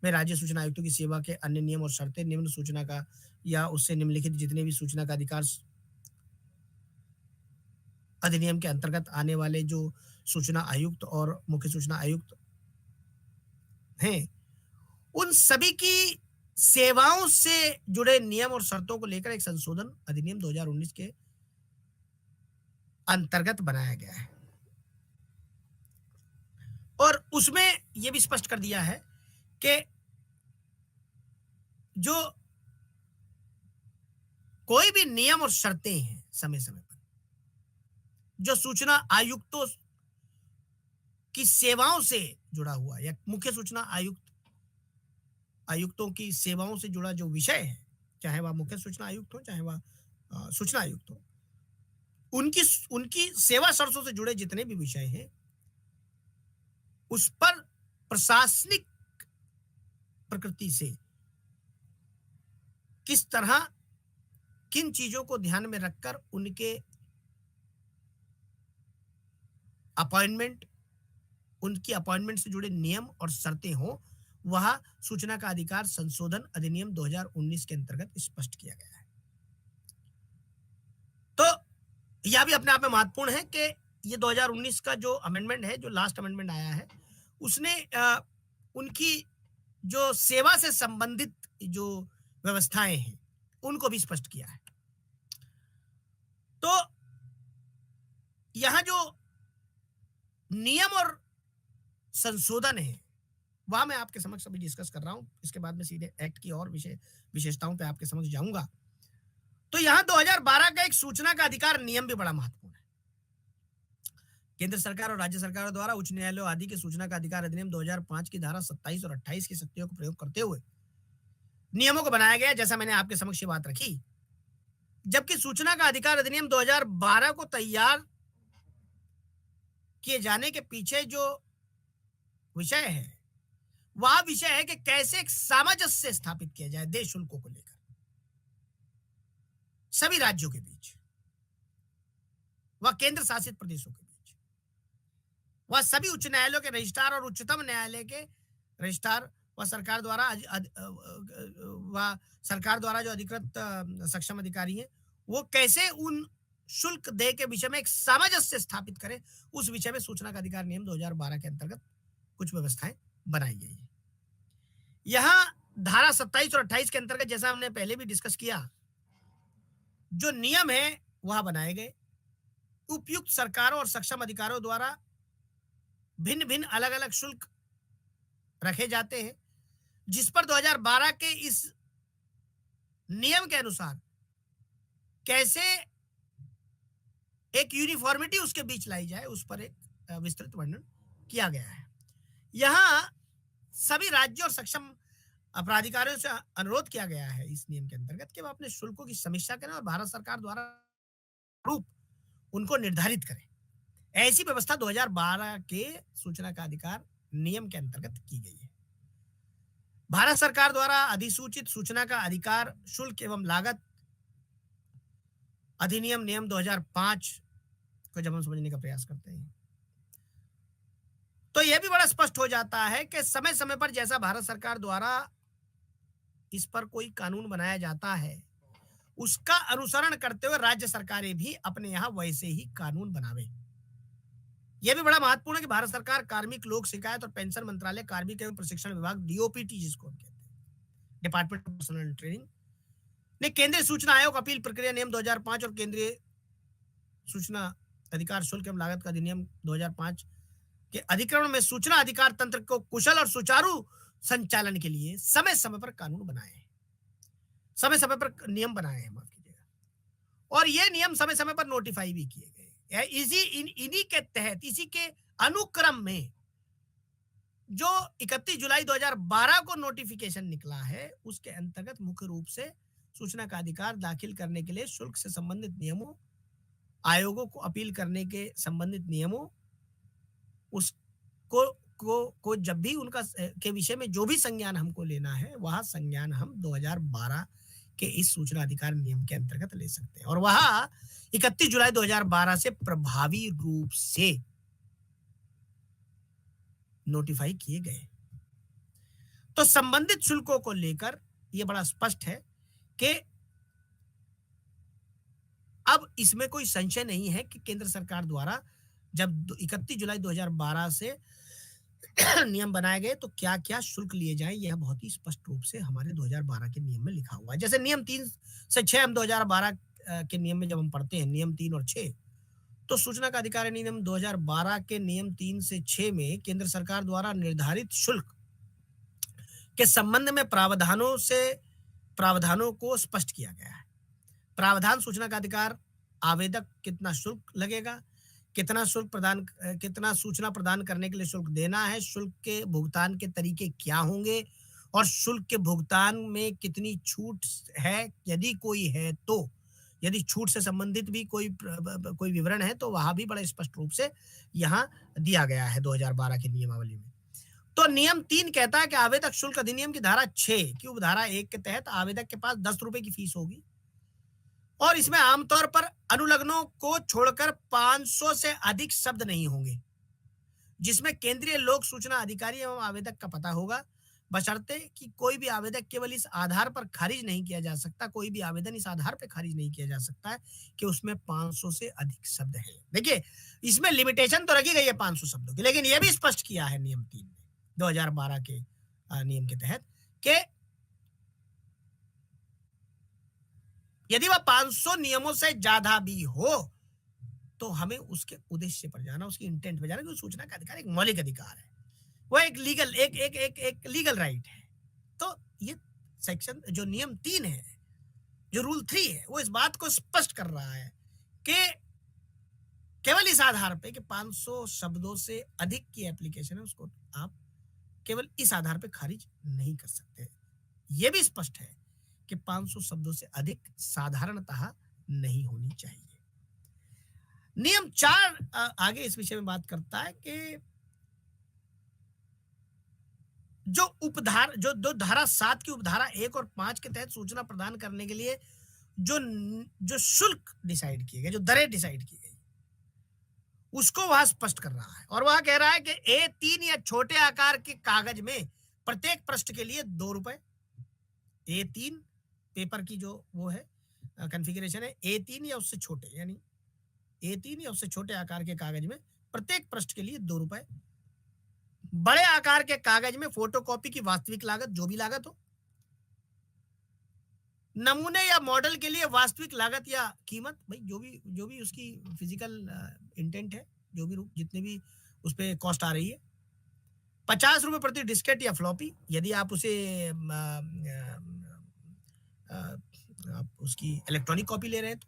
Speaker 1: में राज्य सूचना आयुक्तों की सेवा के अन्य नियम और शर्तें, निम्न सूचना का या उससे निम्नलिखित जितने भी सूचना का अधिकार अधिनियम के अंतर्गत आने वाले जो सूचना आयुक्त और मुख्य सूचना आयुक्त हैं, उन सभी की सेवाओं से जुड़े नियम और शर्तों को लेकर एक संशोधन अधिनियम 2019 के अंतर्गत बनाया गया है। और उसमें यह भी स्पष्ट कर दिया है कि जो कोई भी नियम और शर्तें हैं समय समय पर जो सूचना आयुक्तों की सेवाओं से जुड़ा हुआ या मुख्य सूचना आयुक्तों की सेवाओं से जुड़ा जो विषय है, चाहे वह मुख्य सूचना आयुक्त हो चाहे वह सूचना आयुक्त हो, उनकी सेवा शर्तों से जुड़े जितने भी विषय हैं, उस पर प्रशासनिक प्रकृति से किस तरह किन चीजों को ध्यान में रखकर उनके उनकी अपॉइंटमेंट से जुड़े नियम और शर्तें हो, वह सूचना का अधिकार संशोधन अधिनियम 2019 के अंतर्गत स्पष्ट किया गया है। तो यह भी अपने आप में महत्वपूर्ण है कि ये 2019 का जो अमेंडमेंट है, जो लास्ट अमेंडमेंट आया है, उसने उनकी जो सेवा से संबंधित जो व्यवस्थाएं हैं उनको भी स्पष्ट किया है। तो यहां जो नियम और संशोधन है वह मैं आपके समक्ष अभी डिस्कस कर रहा हूं, इसके बाद में सीधे एक्ट की और विशेषताओं पे आपके समक्ष जाऊंगा। तो यहां 2012 का एक सूचना का अधिकार नियम भी बड़ा महत्वपूर्ण है। केंद्र सरकार और राज्य सरकारों द्वारा उच्च न्यायालयों आदि के सूचना का अधिकार अधिनियम 2005 की धारा 27 और 28 की शक्तियों को प्रयोग करते हुए नियमों को बनाया गया, जैसा मैंने आपके समक्ष बात रखी। जबकि सूचना का अधिकार अधिनियम 2012 को तैयार किए जाने के पीछे जो विषय है वह विषय है कि कैसे एक सामंजस्य स्थापित किया जाए देय शुल्कों को लेकर सभी राज्यों के बीच, वह केंद्र शासित प्रदेशों के बीच, वह सभी उच्च न्यायालयों के रजिस्ट्रार और उच्चतम न्यायालय के रजिस्ट्रार, वह सरकार द्वारा जो अधिकृत सक्षम अधिकारी हैं, वो कैसे उन शुल्क दे के विषय में एक सामंजस्य स्थापित करे, उस विषय में सूचना का अधिकार नियम 2012 के अंतर्गत कुछ व्यवस्थाएं बनाई गई है। यहां धारा 27 और 28 के अंतर्गत, जैसा हमने पहले भी डिस्कस किया, जो नियम है वह बनाए गए। उपयुक्त सरकारों और सक्षम अधिकारों द्वारा भिन्न भिन्न अलग अलग शुल्क रखे जाते हैं, जिस पर 2012 के इस नियम के अनुसार कैसे एक यूनिफॉर्मिटी उसके बीच लाई जाए, उस पर एक विस्तृत वर्णन किया गया है। यहां सभी राज्यों और सक्षम प्राधिकारियों से अनुरोध किया गया है इस नियम के अंतर्गत कि वह अपने शुल्कों की समीक्षा करें और भारत सरकार द्वारा रूप उनको निर्धारित करें। ऐसी व्यवस्था 2012 के सूचना का अधिकार नियम के अंतर्गत की गई है। भारत सरकार द्वारा अधिसूचित सूचना का अधिकार शुल्क एवं लागत अधिनियम नियम 2005 को जब हम समझने का प्रयास करते हैं तो यह भी बड़ा स्पष्ट हो जाता है कि समय समय पर जैसा भारत सरकार द्वारा इस पर कोई कानून बनाया जाता है, उसका अनुसरण करते हुए राज्य सरकारें भी अपने यहां वैसे ही कानून बनावे। यह भी बड़ा महत्वपूर्ण है कि भारत सरकार कार्मिक लोक शिकायत और पेंशन मंत्रालय, कार्मिक एवं प्रशिक्षण विभाग, डीओपीटी जिसको हम कहते हैं, department of personal and training, ने केंद्रीय सूचना आयोग अपील प्रक्रिया नियम 2005 और केंद्रीय सूचना अधिकार शुल्क एवं लागत का अधिनियम 2005 के अधिकरण में सूचना अधिकार तंत्र को कुशल और सुचारू संचालन के लिए समय समय पर कानून बनाए हैं, समय समय पर नियम बनाए हैं, माफ कीजिएगा, और ये नियम समय समय पर नोटिफाई भी किए गए। इन्हीं के तहत, इसी के अनुक्रम में जो 31 जुलाई 2012 को नोटिफिकेशन निकला है, उसके अंतर्गत मुख्य रूप से सूचना का अधिकार दाखिल करने के लिए शुल्क से संबंधित नियमों, आयोगों को अपील करने के संबंधित नियमों, उसको को जब भी उनका के विषय में जो भी संज्ञान हमको लेना है, वह संज्ञान हम 2012 के इस सूचना अधिकार नियम के अंतर्गत ले सकते हैं, और वह 31 जुलाई 2012 से प्रभावी रूप से नोटिफाई किए गए। तो संबंधित शुल्कों को लेकर यह बड़ा स्पष्ट है कि अब इसमें कोई संशय नहीं है कि केंद्र सरकार द्वारा जब 31 जुलाई 2012 से नियम बनाए गए तो क्या क्या शुल्क लिए जाएं, यह बहुत ही स्पष्ट रूप से हमारे 2012 के नियम में लिखा हुआ है। जैसे नियम 3 से 6 हम 2012 के नियम में जब हम पढ़ते हैं, नियम 3 और 6, तो सूचना का अधिकार अधिनियम 2012 के नियम 3 से 6 में केंद्र सरकार द्वारा निर्धारित शुल्क के संबंध में प्रावधानों को स्पष्ट किया गया है। प्रावधान सूचना का अधिकार आवेदक कितना शुल्क लगेगा, कितना सूचना प्रदान करने के लिए शुल्क देना है, शुल्क के भुगतान के तरीके क्या होंगे, और शुल्क के भुगतान में कितनी छूट है, यदि कोई है तो, यदि छूट से संबंधित भी कोई विवरण है तो वह भी बड़े स्पष्ट रूप से यहाँ दिया गया है 2012 की नियमावली में। तो नियम 3 कहता है कि आवेदक शुल्क अधिनियम की धारा 6 की उपधारा 1 के तहत आवेदक के पास 10 रुपए की फीस होगी, और इसमें आमतौर पर अनुलग्नों को छोड़कर 500 से अधिक शब्द नहीं होंगे, जिसमें केंद्रीय लोक सूचना अधिकारी एवं आवेदक का पता होगा, बशर्ते कि कोई भी आवेदक केवल इस आधार पर खारिज नहीं किया जा सकता, कोई भी आवेदन इस आधार पर खारिज नहीं किया जा सकता है कि उसमें 500 से अधिक शब्द हैं। देखिए, इसमें लिमिटेशन तो रखी गई है 500 शब्दों की, लेकिन यह भी स्पष्ट किया है नियम 3 में 2012 के नियम के तहत कि यदि वह 500 नियमों से ज्यादा भी हो तो हमें उसके उद्देश्य पर जाना, उसकी इंटेंट पर जाना, क्योंकि सूचना का अधिकार एक मौलिक अधिकार है, वो एक लीगल राइट है। तो ये सेक्शन जो नियम 3 है, जो रूल 3 है, वो इस बात को स्पष्ट कर रहा है कि केवल इस आधार पे कि 500 शब्दों से अधिक की एप्लीकेशन है, उसको आप केवल इस आधार पे खारिज नहीं कर सकते। यह भी स्पष्ट है कि 500 शब्दों से अधिक साधारणतः नहीं होनी चाहिए। नियम 4 आगे इस विषय में बात करता है कि जो धारा 7 की उपधारा 1 और 5 के तहत सूचना प्रदान करने के लिए जो शुल्क डिसाइड किए गए, जो दरें डिसाइड की गई, उसको वह स्पष्ट कर रहा है, और वह कह रहा है कि A3 या छोटे आकार के कागज में प्रत्येक पृष्ठ के लिए 2 रुपए, A3 पेपर की जो वो है कॉन्फ़िगरेशन है, A3 या उससे छोटे, यानी A3 या उससे छोटे आकार के कागज में प्रत्येक पृष्ठ के लिए 2 रुपए, बड़े आकार के कागज में फोटोकॉपी की वास्तविक लागत, जो भी लागत हो, नमूने या मॉडल के लिए वास्तविक लागत या कीमत, भाई जो भी उसकी फिजिकल इंटेंट है, जो भी जितने भी उस पर कॉस्ट आ रही है, 50 रुपए प्रति डिस्केट या फ्लॉपी, यदि आप उसे आप उसकी इलेक्ट्रॉनिक कॉपी ले रहे हैं तो,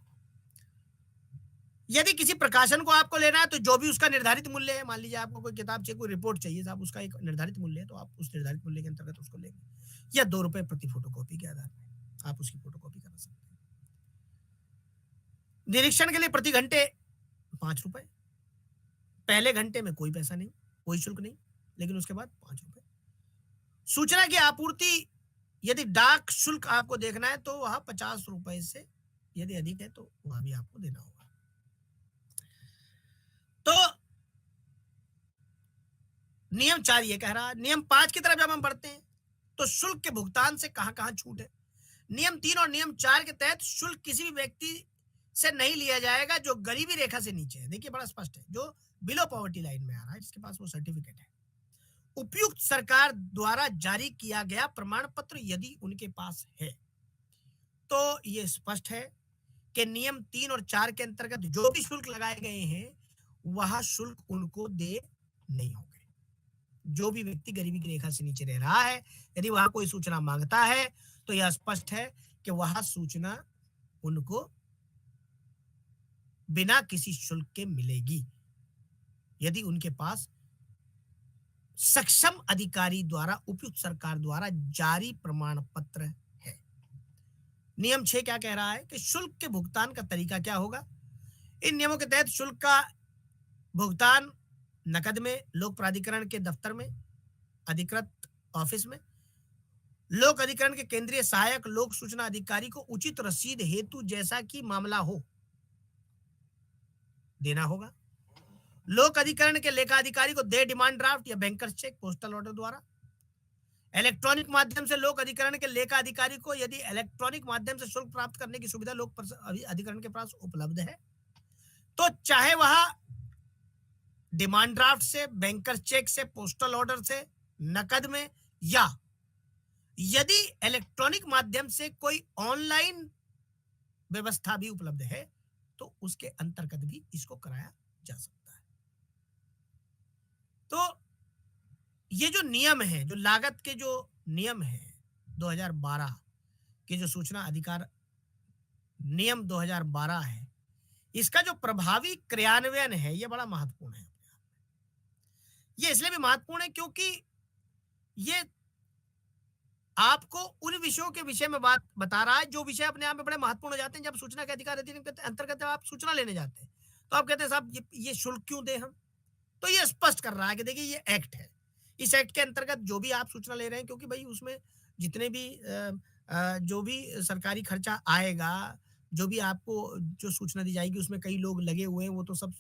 Speaker 1: यदि किसी प्रकाशन को आपको लेना है तो जो भी उसका निर्धारित मूल्य है, मान लीजिए आपको कोई किताब चाहिए, कोई रिपोर्ट चाहिए, साहब उसका एक निर्धारित मूल्य है, तो आप उस निर्धारित मूल्य के अंतर्गत उसको लेंगे, या 2 रुपए प्रति फोटोकॉपी के आधार पर आप उसकी फोटोकॉपी करा सकते हैं। निरीक्षण के लिए प्रति घंटे 5 रुपए, पहले घंटे में कोई पैसा नहीं, कोई शुल्क नहीं, लेकिन उसके बाद 5 रुपए। सूचना की आपूर्ति, यदि डाक शुल्क आपको देखना है तो वह 50 रुपए से यदि अधिक है तो वह भी आपको देना होगा। तो नियम 4 ये कह रहा है। नियम 5 की तरफ जब हम बढ़ते हैं तो शुल्क के भुगतान से कहां छूट है। नियम 3 और नियम 4 के तहत शुल्क किसी भी व्यक्ति से नहीं लिया जाएगा जो गरीबी रेखा से नीचे है। देखिए, बड़ा स्पष्ट है, जो बिलो पॉवर्टी लाइन में आ रहा है, जिसके पास वो सर्टिफिकेट है, उपयुक्त सरकार द्वारा जारी किया गया प्रमाण पत्र यदि उनके पास है, तो ये स्पष्ट है कि नियम 3 और 4 के अंतर्गत जो भी शुल्क लगाए गए हैं वह शुल्क उनको दे नहीं होंगे। जो भी व्यक्ति गरीबी की रेखा से नीचे रह रहा है, यदि वह कोई सूचना मांगता है तो यह स्पष्ट है कि वह सूचना उनको बिना किसी शुल्क के मिलेगी। यदि उनके पास सक्षम अधिकारी द्वारा उपयुक्त सरकार द्वारा जारी प्रमाण पत्र है। नियम 6 क्या कह रहा है कि शुल्क के भुगतान का तरीका क्या होगा। इन नियमों के तहत शुल्क का भुगतान नकद में, लोक प्राधिकरण के दफ्तर में, अधिकृत ऑफिस में, लोक अधिकरण के केंद्रीय सहायक लोक सूचना अधिकारी को उचित रसीद हेतु जैसा कि मामला हो देना होगा। लोक अधिकरण के लेखा अधिकारी को दे डिमांड ड्राफ्ट या बैंकर्स चेक पोस्टल ऑर्डर द्वारा। इलेक्ट्रॉनिक माध्यम से लोक अधिकरण के लेखा अधिकारी को यदि इलेक्ट्रॉनिक माध्यम से शुल्क प्राप्त करने की सुविधा लोक अधिकरण के पास उपलब्ध है तो चाहे वह डिमांड ड्राफ्ट से, बैंकर्स चेक से, पोस्टल ऑर्डर से, नकद में, या यदि इलेक्ट्रॉनिक माध्यम से कोई ऑनलाइन व्यवस्था भी उपलब्ध है तो उसके अंतर्गत भी इसको कराया जा सकता है। तो ये जो नियम है, जो लागत के जो नियम है 2012 के, जो सूचना अधिकार नियम 2012 है, इसका जो प्रभावी क्रियान्वयन है ये बड़ा महत्वपूर्ण है। ये इसलिए भी महत्वपूर्ण है क्योंकि ये आपको उन विषयों के विषय में बात बता रहा है जो विषय अपने आप में बड़े महत्वपूर्ण हो जाते हैं। जब सूचना के अधिकार अधिनियम के अंतर्गत जब आप सूचना लेने जाते हैं तो आप कहते हैं साहब ये शुल्क क्यों दें हम, तो ये स्पष्ट कर रहा है कि देखिए ये एक्ट है, इस एक्ट के अंतर्गत जो भी आप सूचना ले रहे हैं, क्योंकि भाई उसमें जितने भी जो भी सरकारी खर्चा आएगा, जो भी आपको जो सूचना दी जाएगी उसमें कई लोग लगे हुए हैं, वो तो सब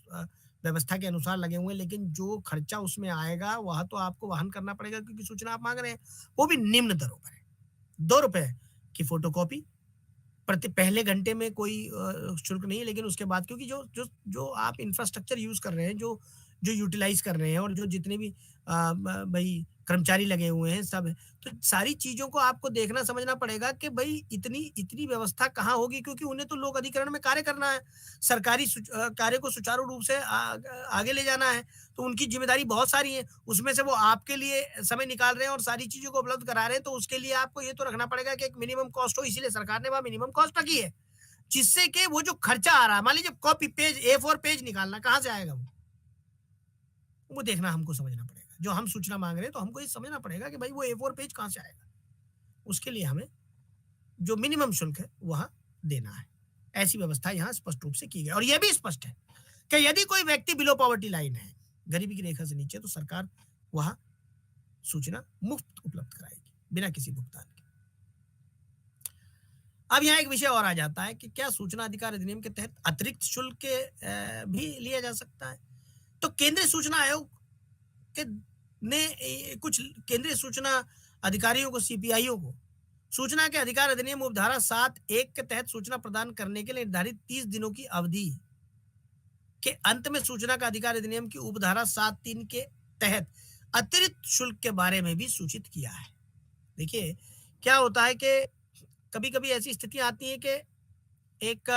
Speaker 1: व्यवस्था के अनुसार लगे हुए हैं, लेकिन जो खर्चा उसमें आएगा वह तो आपको वहन करना पड़ेगा क्योंकि सूचना आप मांग रहे हैं वो भी निम्न दरों पर है। 2 रुपए की फोटोकॉपी प्रति पहले घंटे में कोई शुल्क नहीं है, लेकिन उसके बाद क्योंकि जो जो जो आप इंफ्रास्ट्रक्चर यूज कर रहे हैं, जो जो यूटिलाइज कर रहे हैं और जो जितने भी भाई कर्मचारी लगे हुए हैं सब, तो सारी चीजों को आपको देखना समझना पड़ेगा कि भाई इतनी इतनी व्यवस्था कहाँ होगी, क्योंकि उन्हें तो लोक अधिकरण में कार्य करना है, सरकारी कार्य को सुचारू रूप से आगे ले जाना है, तो उनकी जिम्मेदारी बहुत सारी है। उसमें से वो आपके लिए समय निकाल रहे हैं और सारी चीजों को उपलब्ध करा रहे हैं, तो उसके लिए आपको ये तो रखना पड़ेगा कि एक मिनिमम कॉस्ट हो। इसीलिए सरकार ने वह मिनिमम कॉस्ट रखी है, जिससे कि वो जो खर्चा आ रहा है, मान लीजिए कॉपी पेज A4 पेज निकालना, कहाँ से आएगा वो देखना हमको समझना पड़ेगा। जो हम सूचना मांग रहे हैं तो हमको ये समझना पड़ेगा कि भाई वो A4 पेज कहाँ से आएगा, उसके लिए हमें जो मिनिमम शुल्क है वह देना है। ऐसी व्यवस्था यहाँ स्पष्ट रूप से की गई। और यह भी स्पष्ट है कि यदि कोई व्यक्ति बिलो पॉवर्टी लाइन है, गरीबी की रेखा से नीचे, तो सरकार वह सूचना मुफ्त उपलब्ध कराएगी बिना किसी भुगतान के। अब यहाँ एक विषय और आ जाता है कि क्या सूचना अधिकार अधिनियम के तहत अतिरिक्त शुल्क भी लिया जा सकता है। तो केंद्रीय सूचना आयोग के ने कुछ केंद्रीय सूचना अधिकारियों को, CPIO को, सूचना के अधिकार अधिनियम उपधारा 7(1) के तहत सूचना प्रदान करने के लिए निर्धारित 30 दिनों की अवधि के अंत में सूचना का अधिकार अधिनियम की उपधारा 7(3) के तहत अतिरिक्त शुल्क के बारे में भी सूचित किया है। देखिए क्या होता है कि कभी कभी ऐसी स्थितियां आती हैं कि एक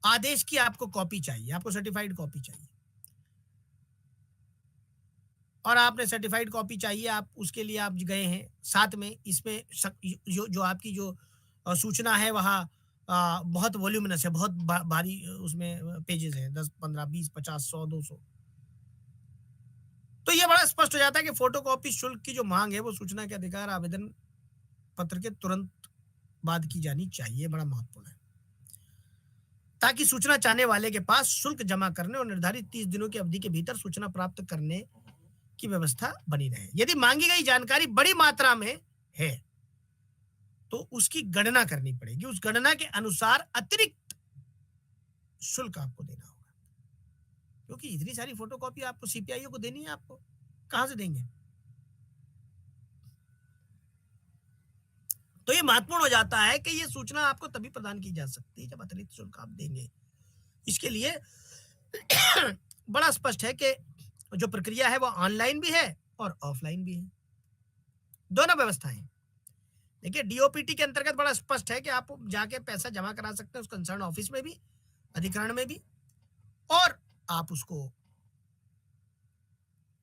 Speaker 1: आदेश की आपको कॉपी चाहिए, आपको सर्टिफाइड कॉपी चाहिए, और आपने सर्टिफाइड कॉपी चाहिए, आप उसके लिए आप गए हैं, साथ में इसमें जो आपकी जो सूचना है वह बहुत वॉल्यूमिनस है, बहुत भारी उसमें पेजेस हैं, 10, 15, 20, 50, 100, 200। तो ये बड़ा स्पष्ट हो जाता है कि फोटोकॉपी शुल्क की जो मांग है वो सूचना के अधिकार आवेदन पत्र के तुरंत बाद की जानी चाहिए। बड़ा महत्वपूर्ण है, ताकि सूचना चाहने वाले के पास शुल्क जमा करने और निर्धारित 30 दिनों की अवधि के भीतर सूचना प्राप्त करने की व्यवस्था बनी रहे। यदि मांगी गई जानकारी बड़ी मात्रा में है तो उसकी गणना करनी पड़ेगी, उस गणना के अनुसार अतिरिक्त शुल्क आपको देना होगा, क्योंकि इतनी सारी फोटोकॉपी आपको CPIO को देनी है, आपको कहां से देंगे। तो ये महत्वपूर्ण हो जाता है कि ये सूचना आपको तभी प्रदान की जा सकती है जब अतिरिक्त शुल्क आप देंगे। इसके लिए बड़ा स्पष्ट है कि जो प्रक्रिया है वो ऑनलाइन भी है और ऑफलाइन भी है, दोनों व्यवस्थाएं। देखिए DOPT के अंतर्गत बड़ा स्पष्ट है कि आप जाके पैसा जमा करा सकते हैं उस कंसर्न ऑफिस में भी, अधिकरण में भी, और आप उसको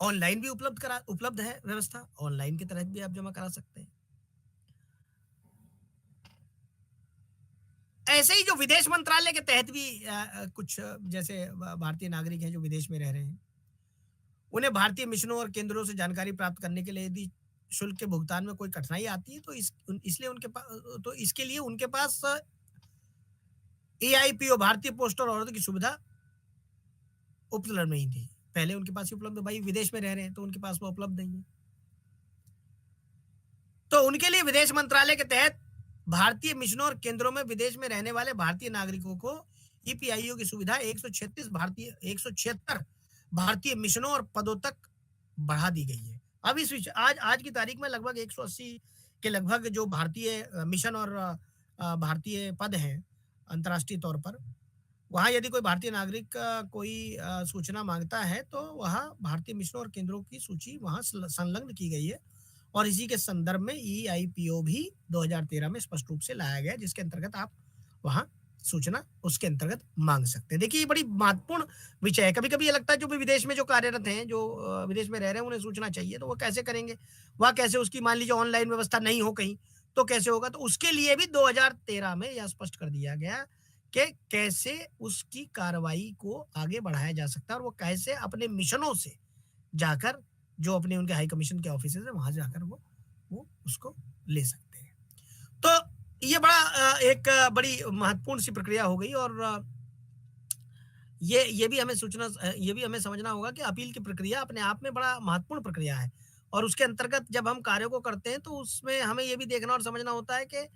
Speaker 1: ऑनलाइन भी उपलब्ध है व्यवस्था, ऑनलाइन के तहत भी आप जमा करा सकते हैं। ऐसे ही जो विदेश मंत्रालय के तहत भी कुछ जैसे भारतीय नागरिक हैं जो विदेश में रह रहे हैं, उन्हें भारतीय मिशनों और केंद्रों से जानकारी प्राप्त करने के लिए यदि शुल्क के भुगतान में कोई कठिनाई आती है तो इसलिए उनके पास तो इसके लिए उनके पास एआईपीओ भारतीय पोस्टल ऑर्डर की सुविधा उपलब्ध नहीं थी। पहले उनके पास ही उपलब्ध, भाई विदेश में रह रहे हैं तो उनके पास वो उपलब्ध नहीं है। तो उनके लिए विदेश मंत्रालय के तहत भारतीय मिशनों और केंद्रों में विदेश में रहने वाले भारतीय नागरिकों को ईपीआईओ की सुविधा 176 भारतीय मिशनों और पदों तक बढ़ा दी गई है। अब इस आज की तारीख में लगभग 180 के लगभग जो भारतीय मिशन और भारतीय पद हैं अंतर्राष्ट्रीय तौर पर, वहां यदि कोई भारतीय नागरिक कोई सूचना मांगता है तो वहां भारतीय मिशनों और केंद्रों की सूची वहां संलग्न की गई है। और इसी के संदर्भ में ईआईपीओ भी 2013 में स्पष्ट रूप से लाया गया, जिसके अंतर्गत आप वहां सूचना उसके अंतर्गत मांग सकते हैं। देखिए, ये बड़ी महत्वपूर्ण विषय है। कभी कभी ये लगता है जो भी विदेश में जो कार्यरत हैं, जो विदेश में रह रहे हैं, उन्हें सूचना चाहिए तो वो कैसे करेंगे, वह कैसे, उसकी मान लीजिए ऑनलाइन व्यवस्था नहीं हो कहीं तो कैसे होगा। तो उसके लिए भी 2013 में यह स्पष्ट कर दिया गया कि कैसे उसकी कार्रवाई को आगे बढ़ाया जा सकता है और वो कैसे अपने मिशनों से जाकर जो अपने उनके हाई कमीशन के ऑफिस है वहां जाकर वो उसको ले सकते हैं। तो ये बड़ा एक बड़ी महत्वपूर्ण सी प्रक्रिया हो गई। और ये भी हमें समझना होगा कि अपील की प्रक्रिया अपने आप में बड़ा महत्वपूर्ण प्रक्रिया है। और उसके अंतर्गत जब हम कार्यों को करते हैं तो उसमें हमें ये भी देखना और समझना होता है कि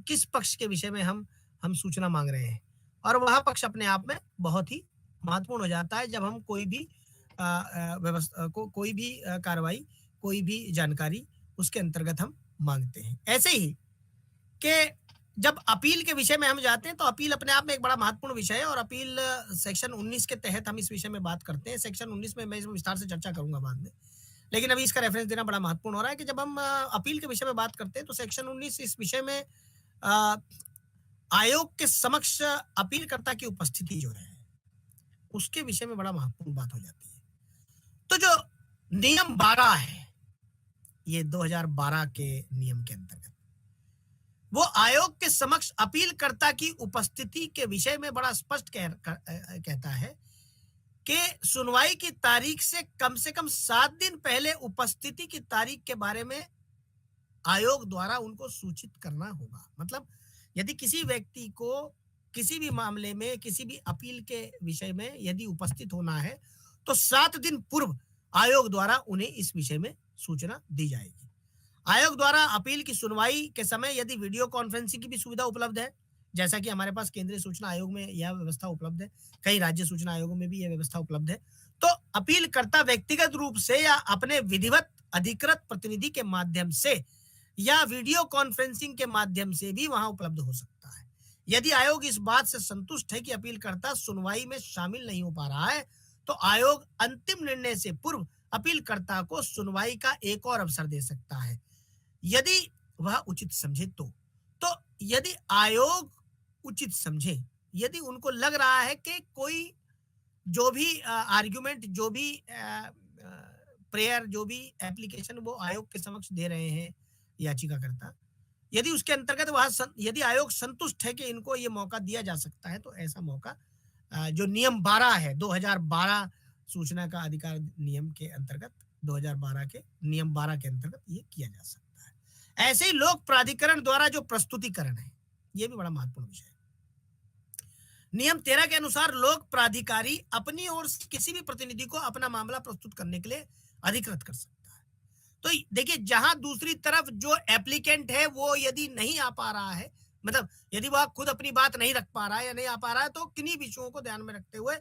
Speaker 1: किस पक्ष के विषय में हम सूचना मांग रहे हैं। और वह पक्ष अपने आप में बहुत ही महत्वपूर्ण हो जाता है जब हम कोई भी व्यवस्था को, कोई भी कार्रवाई, कोई भी जानकारी उसके अंतर्गत हम मांगते हैं। ऐसे ही कि जब अपील के विषय में हम जाते हैं तो अपील अपने आप में एक बड़ा महत्वपूर्ण विषय है। और अपील सेक्शन 19 के तहत हम इस विषय में बात करते हैं। सेक्शन 19 में मैं इसमें विस्तार से चर्चा करूंगा बाद में, लेकिन अभी इसका रेफरेंस देना बड़ा महत्वपूर्ण हो रहा है कि जब हम अपील के विषय में बात करते हैं तो सेक्शन 19 इस विषय में आयोग के समक्ष अपीलकर्ता की उपस्थिति जो है उसके विषय में बड़ा महत्वपूर्ण बात हो जाती है। तो जो नियम 12 है, ये 2012 के नियम के अंतर्गत वो आयोग के समक्ष अपीलकर्ता की उपस्थिति के विषय में बड़ा स्पष्ट कहता है कि सुनवाई की तारीख से कम 7 दिन पहले उपस्थिति की तारीख के बारे में आयोग द्वारा उनको सूचित करना होगा। मतलब यदि किसी व्यक्ति को किसी भी मामले में, किसी भी अपील के विषय में यदि उपस्थित होना है तो 7 दिन पूर्व आयोग द्वारा उन्हें इस विषय में सूचना दी जाएगी। आयोग द्वारा अपील की सुनवाई के समय यदि वीडियो कॉन्फ्रेंसिंग की भी सुविधा उपलब्ध है, जैसा कि हमारे पास केंद्रीय सूचना आयोग में यह व्यवस्था उपलब्ध है, कई राज्य सूचना आयोगों में भी यह व्यवस्था उपलब्ध है, तो अपीलकर्ता व्यक्तिगत रूप से या अपने विधिवत अधिकृत प्रतिनिधि के माध्यम से या वीडियो कॉन्फ्रेंसिंग के माध्यम से भी वहां उपलब्ध हो सकता है। यदि आयोग इस बात से संतुष्ट है कि अपीलकर्ता सुनवाई में शामिल नहीं हो पा रहा है तो आयोग अंतिम निर्णय से पूर्व अपीलकर्ता को सुनवाई का एक और अवसर दे सकता है, यदि वह उचित समझे तो यदि आयोग उचित समझे, यदि उनको लग रहा है कि कोई जो भी आर्गुमेंट, जो भी प्रेयर, जो भी एप्लीकेशन वो आयोग के समक्ष दे रहे हैं याचिकाकर्ता, यदि उसके अंतर्गत यदि आयोग संतुष्ट है कि इनको ये मौका दिया जा सकता है तो ऐसा मौका जो नियम 12 है, 2012 सूचना का अधिकार नियम के अंतर्गत, 2012 के नियम 12 के अंतर्गत ये किया जा सकता है। ऐसे ही लोक प्राधिकरण द्वारा जो प्रस्तुतिकरण है, ये भी बड़ा महत्वपूर्ण विषय है। नियम 13 के अनुसार लोक प्राधिकारी अपनी ओर से किसी भी प्रतिनिधि को अपना मामला प्रस्तुत करने के लिए अधिकृत कर सकता है। तो देखिए, जहां दूसरी तरफ जो एप्लीकेंट है वो यदि नहीं आ पा रहा है, मतलब यदि वह खुद अपनी बात नहीं रख पा रहा है या नहीं आ पा रहा है, तो किन्हीं विषयों को ध्यान में रखते हुए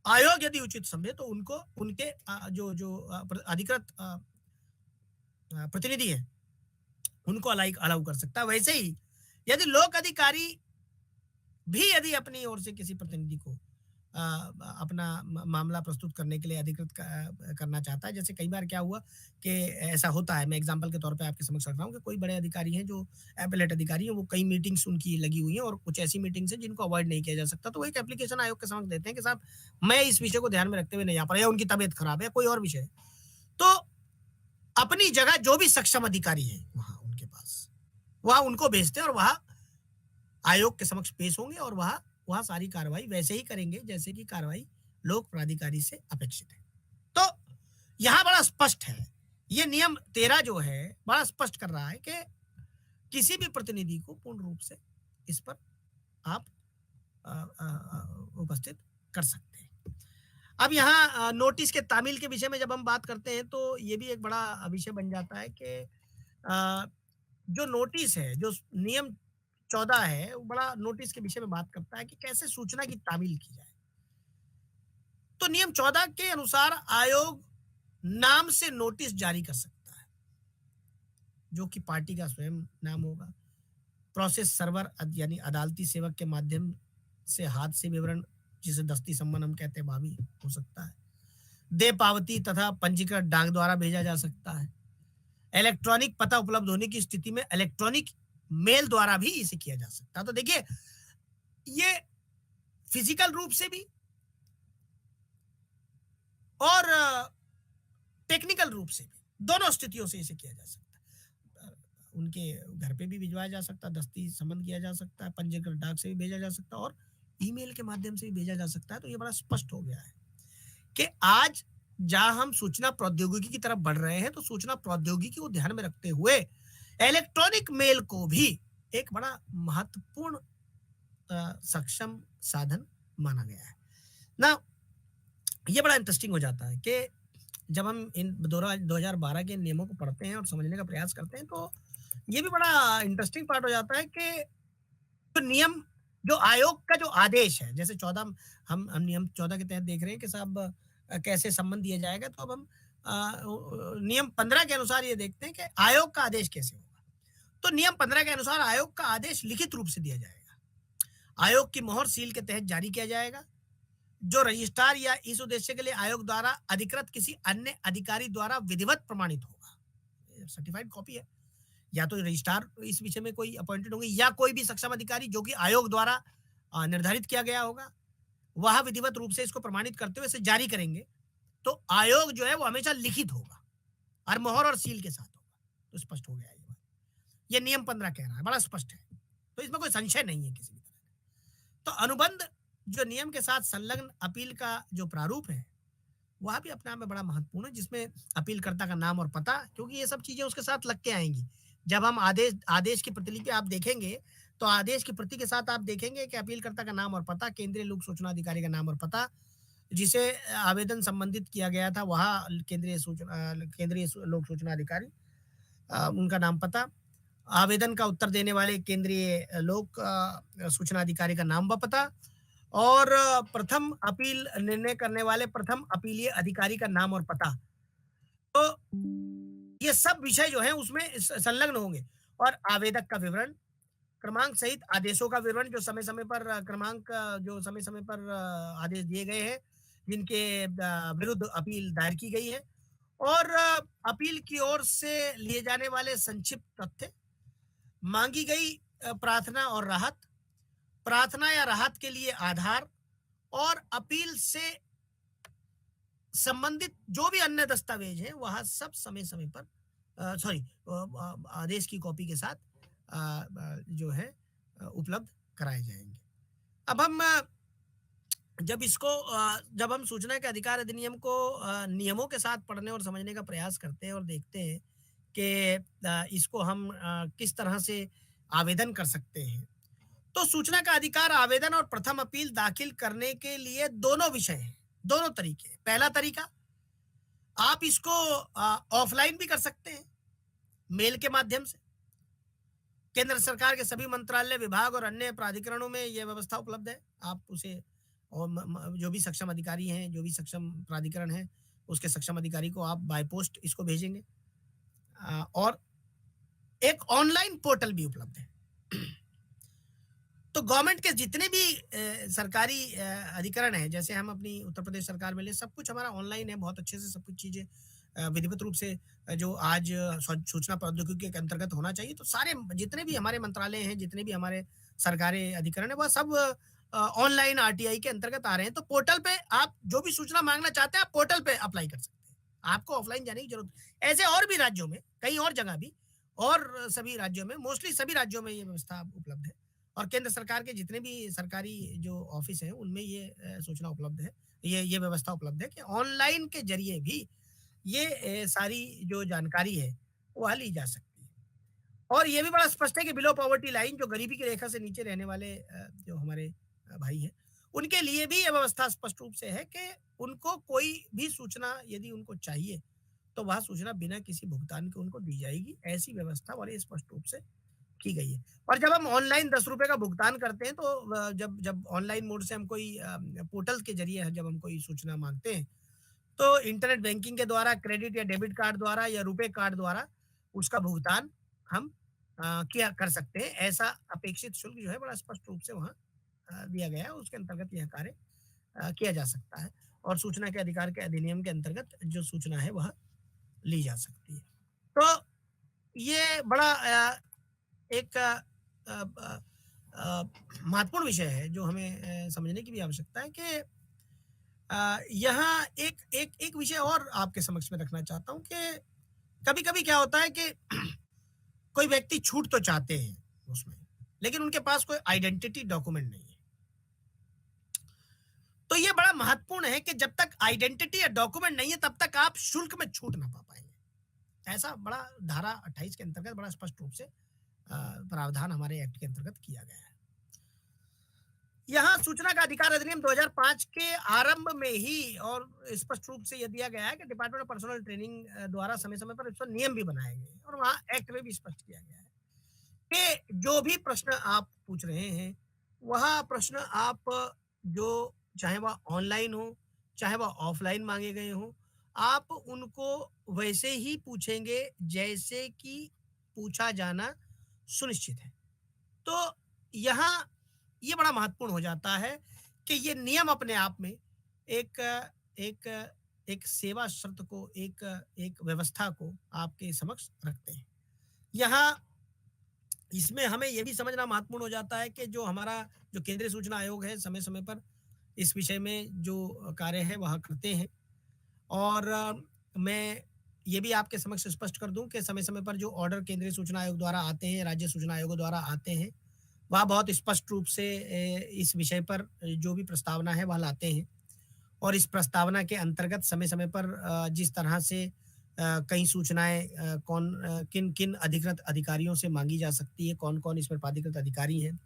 Speaker 1: आयोग यदि उचित समझे तो उनको उनके जो अधिकृत प्रतिनिधि है उनको अलाउ कर सकता है। वैसे ही यदि लोक अधिकारी भी यदि अपनी ओर से किसी प्रतिनिधि को अपना मामला प्रस्तुत करने के लिए अधिकृत करना चाहता है, जैसे कई बार क्या हुआ कि ऐसा होता है, मैं एग्जांपल के तौर पे आपके समक्ष रख रहा हूँ कि कोई बड़े अधिकारी हैं जो एपेलेट अधिकारी हैं, वो कई मीटिंग्स उनकी लगी हुई हैं और कुछ ऐसी मीटिंग्स हैं जिनको अवॉइड नहीं किया जा सकता, तो वो एक एप्लीकेशन आयोग के समक्ष देते हैं कि साहब मैं इस विषय को ध्यान में रखते हुए नहीं आ पा रहा, या उनकी तबीयत खराब है, कोई और विषय है, तो अपनी जगह जो भी सक्षम अधिकारी है वहां उनके पास, वहां उनको भेजते हैं और वहां आयोग के समक्ष पेश होंगे और वह सारी कार्रवाई वैसे ही करेंगे जैसे कि कार्रवाई लोक प्राधिकारी से अपेक्षित है। तो यहां बड़ा स्पष्ट है, ये नियम 13 जो है बड़ा स्पष्ट कर रहा है कि किसी भी प्रतिनिधि को पूर्ण रूप से इस पर आप उपस्थित कर सकते हैं। अब यहाँ नोटिस के तामील के विषय में जब हम बात करते हैं तो ये भी एक बड़ा विषय बन जाता है कि जो नोटिस है, जो नियम 14 है, वो बड़ा नोटिस के विषय में बात करता है कि कैसे सूचना की तामील की जाए। तो नियम 14 के अनुसार आयोग नाम से नोटिस जारी कर सकता है, जो कि पार्टी का स्वयं नाम होगा। प्रोसेस सर्वर यानी अदालती सेवक के माध्यम से हाथ से विवरण, जिसे दस्ती सम्मन हम कहते हैं, वह भी हो सकता है। दे पावती तथा पंजीकृत डाक द्वारा भेजा जा सकता है। इलेक्ट्रॉनिक पता उपलब्ध होने की स्थिति में इलेक्ट्रॉनिक मेल द्वारा भी इसे किया जा सकता है। तो देखिए, ये फिजिकल रूप से भी और टेक्निकल रूप से भी, दोनों स्थितियों से इसे किया जा सकता है। उनके घर पे भी भिजवाया जा सकता है, दस्ती सम्मन किया जा सकता है, पंजीकृत डाक से भी भेजा जा सकता है और ईमेल के माध्यम से भी भेजा जा सकता है। तो ये बड़ा स्पष्ट हो गया है कि आज जहां हम सूचना प्रौद्योगिकी की तरफ बढ़ रहे हैं, तो सूचना प्रौद्योगिकी को ध्यान में रखते हुए इलेक्ट्रॉनिक मेल को भी एक बड़ा महत्वपूर्ण सक्षम साधन माना गया है ना। ये बड़ा इंटरेस्टिंग हो जाता है कि जब हम इन 2012 के नियमों को पढ़ते हैं और समझने का प्रयास करते हैं, तो ये भी बड़ा इंटरेस्टिंग पार्ट हो जाता है कि तो नियम, जो आयोग का जो आदेश है, जैसे 14 हम नियम 14 के तहत देख रहे हैं कि साहब कैसे सम्मन दिया जाएगा, तो अब हम नियम 15 के अनुसार ये देखते हैं कि आयोग का आदेश कैसे होगा। तो नियम 15 के अनुसार आयोग का आदेश लिखित रूप से दिया जाएगा, आयोग की मोहर सील के तहत जारी किया जाएगा, जो रजिस्ट्रार या इस उद्देश्य के लिए आयोग द्वारा अधिकृत किसी अन्य अधिकारी द्वारा विधिवत प्रमाणित होगा। सर्टिफाइड कॉपी है, या तो रजिस्ट्रार इस विषय में कोई अपॉइंटेड होंगे या कोई भी सक्षम अधिकारी जो कि आयोग द्वारा निर्धारित किया गया होगा, वह विधिवत रूप से इसको प्रमाणित करते हुए इसे जारी करेंगे। तो आयोग जो है वो हमेशा लिखित होगा और मोहर और सील के साथ होगा। तो स्पष्ट हो गया ये बात, ये नियम 15 कह रहा है, बड़ा स्पष्ट है, तो इसमें कोई संशय नहीं है किसी भी तरह का। तो अनुबंध जो नियम के साथ संलग्न अपील का जो प्रारूप है, वह भी अपने आप में बड़ा महत्वपूर्ण है, जिसमें अपीलकर्ता का नाम और पता, क्योंकि ये सब चीजें उसके साथ लग के आएंगी। जब हम आदेश की प्रतिलिपि आप देखेंगे, तो आदेश की प्रति के साथ आप देखेंगे कि अपीलकर्ता का नाम और पता, केंद्रीय लोक सूचना अधिकारी का नाम और पता, जिसे आवेदन संबंधित किया गया था, वह केंद्रीय लोक सूचना अधिकारी, उनका नाम पता, आवेदन का उत्तर देने वाले केंद्रीय लोक सूचना अधिकारी का नाम व पता, और प्रथम अपील निर्णय करने वाले प्रथम अपीलीय अधिकारी का नाम और पता। तो ये सब विषय जो है उसमें संलग्न होंगे, और आवेदक का विवरण, क्रमांक सहित आदेशों का विवरण, जो समय समय पर क्रमांक, जो समय समय पर आदेश दिए गए हैं, जिनके विरुद्ध अपील दायर की गई है, और अपील की ओर से लिए जाने वाले संक्षिप्त तथ्य, मांगी गई प्रार्थना और राहत, प्रार्थना या राहत के लिए आधार, और अपील से संबंधित जो भी अन्य दस्तावेज हैं, वह सब समय समय पर आदेश की कॉपी के साथ जो है उपलब्ध कराए जाएंगे। अब हम जब हम सूचना के अधिकार अधिनियम को नियमों के साथ पढ़ने और समझने का प्रयास करते हैं और देखते हैं कि इसको हम किस तरह से आवेदन कर सकते हैं, तो सूचना का अधिकार आवेदन और प्रथम अपील दाखिल करने के लिए दोनों विषय हैं, दोनों तरीके। पहला तरीका, आप इसको ऑफलाइन भी कर सकते हैं, मेल के माध्यम से। केंद्र सरकार के सभी मंत्रालय, विभाग और अन्य प्राधिकरणों में यह व्यवस्था उपलब्ध है। आप उसे, और जो भी सक्षम अधिकारी हैं, जो भी सक्षम प्राधिकरण है, उसके सक्षम अधिकारी को आप बाय पोस्ट इसको भेजेंगे। और एक ऑनलाइन पोर्टल भी उपलब्ध है। तो गवर्नमेंट के जितने भी सरकारी अधिकरण हैं, जैसे हम अपनी उत्तर प्रदेश सरकार में ले, सब कुछ हमारा ऑनलाइन है, बहुत अच्छे से सब कुछ चीजें विधिवत रूप से जो आज सूचना प्रौद्योगिकी के अंतर्गत होना चाहिए। तो सारे जितने भी हमारे मंत्रालय हैं, जितने भी हमारे सरकारी अधिकरण है, वह सब ऑनलाइन आरटीआई के अंतर्गत आ रहे हैं। तो पोर्टल पे आप जो भी सूचना मांगना चाहते हैं, आप पोर्टल पे अप्लाई कर सकते हैं, आपको ऑफलाइन जाने की जरूरत। ऐसे और भी राज्यों में, कहीं और जगह भी, और सभी राज्यों में, मोस्टली सभी राज्यों में ये व्यवस्था उपलब्ध है। और केंद्र सरकार के जितने भी सरकारी जो ऑफिस हैं उनमें ये सूचना उपलब्ध है, ये व्यवस्था उपलब्ध है कि ऑनलाइन के जरिए भी ये सारी जो जानकारी है वह ली जा सकती है। और ये भी बड़ा स्पष्ट है कि बिलो पॉवर्टी लाइन, जो गरीबी की रेखा से नीचे रहने वाले जो हमारे भाई हैं, उनके लिए भी ये व्यवस्था स्पष्ट रूप से है कि उनको कोई भी सूचना यदि उनको चाहिए तो वह सूचना बिना किसी भुगतान के उनको दी जाएगी। ऐसी व्यवस्था बड़े स्पष्ट रूप से की गई है। और जब हम ऑनलाइन 10 रुपए का भुगतान करते हैं तो जब जब ऑनलाइन मोड से हम कोई पोर्टल के जरिए जब हम कोई सूचना मांगते हैं तो इंटरनेट बैंकिंग के द्वारा, क्रेडिट या डेबिट कार्ड द्वारा या रुपे कार्ड द्वारा उसका भुगतान हम किया कर सकते हैं। ऐसा अपेक्षित शुल्क जो है बड़ा स्पष्ट रूप से वहाँ दिया गया है, उसके अंतर्गत यह कार्य किया जा सकता है और सूचना के अधिकार के अधिनियम के अंतर्गत जो सूचना है वह ली जा सकती है। तो ये बड़ा एक महत्वपूर्ण विषय है जो हमें समझने की भी आवश्यकता है कि यहाँ एक एक एक विषय और आपके समक्ष में रखना चाहता हूँ कि कभी-कभी क्या होता है कि कोई व्यक्ति छूट तो चाहते हैं उसमें, लेकिन उनके पास कोई आइडेंटिटी डॉक्यूमेंट नहीं है। तो ये बड़ा महत्वपूर्ण है कि जब तक आइडेंटिटी या डॉक्यूमेंट नहीं है तब तक आप शुल्क में छूट ना पा पाएंगे। ऐसा बड़ा धारा 28 के अंतर्गत बड़ा स्पष्ट रूप से प्रावधान हमारे एक्ट के अंतर्गत किया गया है। यहाँ सूचना का अधिकार अधिनियम 2005 के आरंभ में ही और स्पष्ट रूप से यह दिया गया है कि डिपार्टमेंट ऑफ पर्सनल ट्रेनिंग द्वारा समय समय पर इस पर नियम भी बनाए गए और वहाँ एक्ट में भी स्पष्ट किया गया है कि जो भी प्रश्न आप पूछ रहे हैं वह प्रश्न आप जो चाहे वह ऑनलाइन हो चाहे वह ऑफलाइन मांगे गए हो, आप उनको वैसे ही पूछेंगे जैसे कि पूछा जाना सुनिश्चित है। तो यहाँ ये बड़ा महत्वपूर्ण हो जाता है कि ये नियम अपने आप में एक एक एक सेवा शर्त को, एक व्यवस्था को आपके समक्ष रखते हैं। यहाँ इसमें हमें यह भी समझना महत्वपूर्ण हो जाता है कि जो हमारा जो केंद्रीय सूचना आयोग है समय समय पर इस विषय में जो कार्य है वह करते हैं। और मैं ये भी आपके समक्ष स्पष्ट कर दूं कि समय समय पर जो ऑर्डर केंद्रीय सूचना आयोग द्वारा आते हैं, राज्य सूचना आयोगों द्वारा आते हैं, वह बहुत स्पष्ट रूप से इस विषय पर जो भी प्रस्तावना है वह लाते हैं और इस प्रस्तावना के अंतर्गत समय समय पर जिस तरह से कई सूचनाएं किन किन अधिकृत अधिकारियों से मांगी जा सकती है, कौन कौन इसमें प्राधिकृत अधिकारी हैं,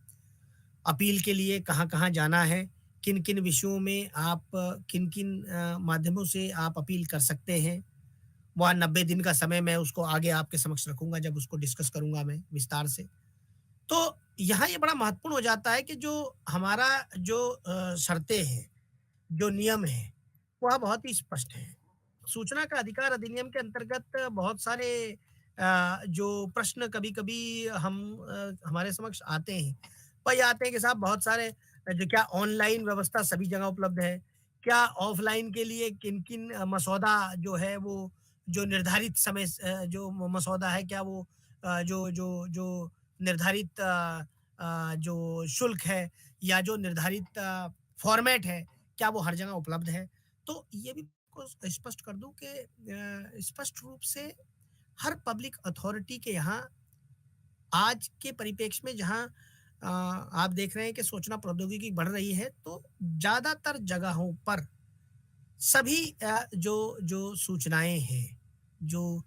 Speaker 1: अपील के लिए कहाँ कहाँ जाना है, किन किन विषयों में आप किन किन माध्यमों से आप अपील कर सकते हैं, वह 90 दिन का समय मैं उसको आगे आपके समक्ष रखूंगा जब उसको डिस्कस करूंगा मैं विस्तार से। तो यहाँ ये बड़ा महत्वपूर्ण हो जाता है कि जो हमारा जो शर्तें हैं, जो नियम है, वह बहुत ही स्पष्ट है। सूचना का अधिकार अधिनियम के अंतर्गत बहुत सारे जो प्रश्न कभी-कभी हमारे समक्ष आते हैं, वह ये आते हैं कि साहब बहुत सारे जो क्या ऑनलाइन व्यवस्था सभी जगह उपलब्ध है? क्या ऑफलाइन के लिए किन-किन मसौदा जो है वो जो निर्धारित समय जो मसौदा है क्या वो जो निर्धारित जो शुल्क है या जो निर्धारित फॉर्मेट है, क्या वो हर जगह उपलब्ध है? तो ये भी को स्पष्ट कर दूं कि स्पष्ट रूप से हर पब्लिक अथॉरिटी के यहाँ आज के परिप्रेक्ष्य में जहाँ आप देख रहे हैं कि सूचना प्रौद्योगिकी बढ़ रही है, तो ज़्यादातर जगहों पर सभी जो जो सूचनाएं हैं, जो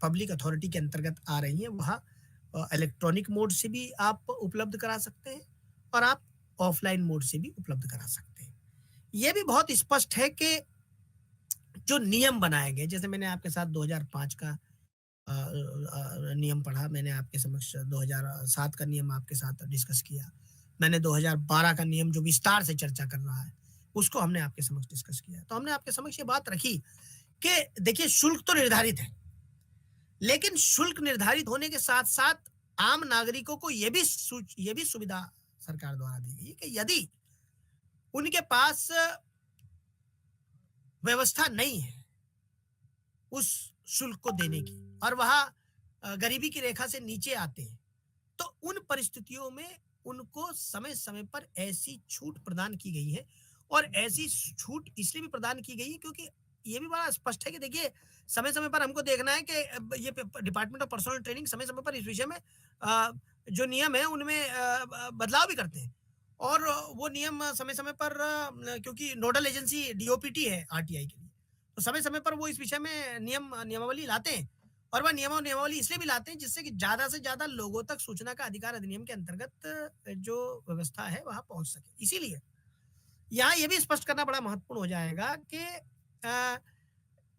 Speaker 1: पब्लिक अथॉरिटी के अंतर्गत आ रही हैं, वह इलेक्ट्रॉनिक मोड से भी आप उपलब्ध करा सकते हैं और आप ऑफलाइन मोड से भी उपलब्ध करा सकते हैं। ये भी बहुत स्पष्ट है कि जो नियम बनाए गए, जैसे मैंने आपके साथ 2005 का नियम पढ़ा, मैंने आपके समक्ष 2007 का नियम आपके साथ डिस्कस किया, मैंने 2012 का नियम जो विस्तार से चर्चा कर रहा है उसको हमने आपके समक्ष डिस्कस किया। तो हमने आपके समक्ष ये बात रखी कि देखिए शुल्क तो निर्धारित है, लेकिन शुल्क निर्धारित होने के साथ साथ आम नागरिकों को ये भी सुविधा सरकार द्वारा दी गई कि यदि उनके पास व्यवस्था नहीं है उस शुल्क को देने की और वह गरीबी की रेखा से नीचे आते हैं, तो उन परिस्थितियों में उनको समय समय पर ऐसी छूट प्रदान की गई है। और ऐसी छूट इसलिए भी प्रदान की गई है क्योंकि ये भी बड़ा स्पष्ट है कि देखिए समय समय पर हमको देखना है कि ये डिपार्टमेंट ऑफ पर्सनल ट्रेनिंग समय समय पर इस विषय में जो नियम है उनमें बदलाव भी करते हैं। और वो नियम समय-समय पर क्योंकि नोडल एजेंसी डीओपीटी है आरटीआई के लिए, तो समय-समय पर वो इस विषय में नियमावली लाते हैं। और वह नियमावली इसलिए भी लाते हैं जिससे कि ज़्यादा से ज़्यादा लोगों तक सूचना का अधिकार अधिनियम के अंतर्गत जो व्यवस्था है वहाँ पहुँच सके। इसीलिए यहाँ ये भी स्पष्ट करना बड़ा महत्वपूर्ण हो जाएगा कि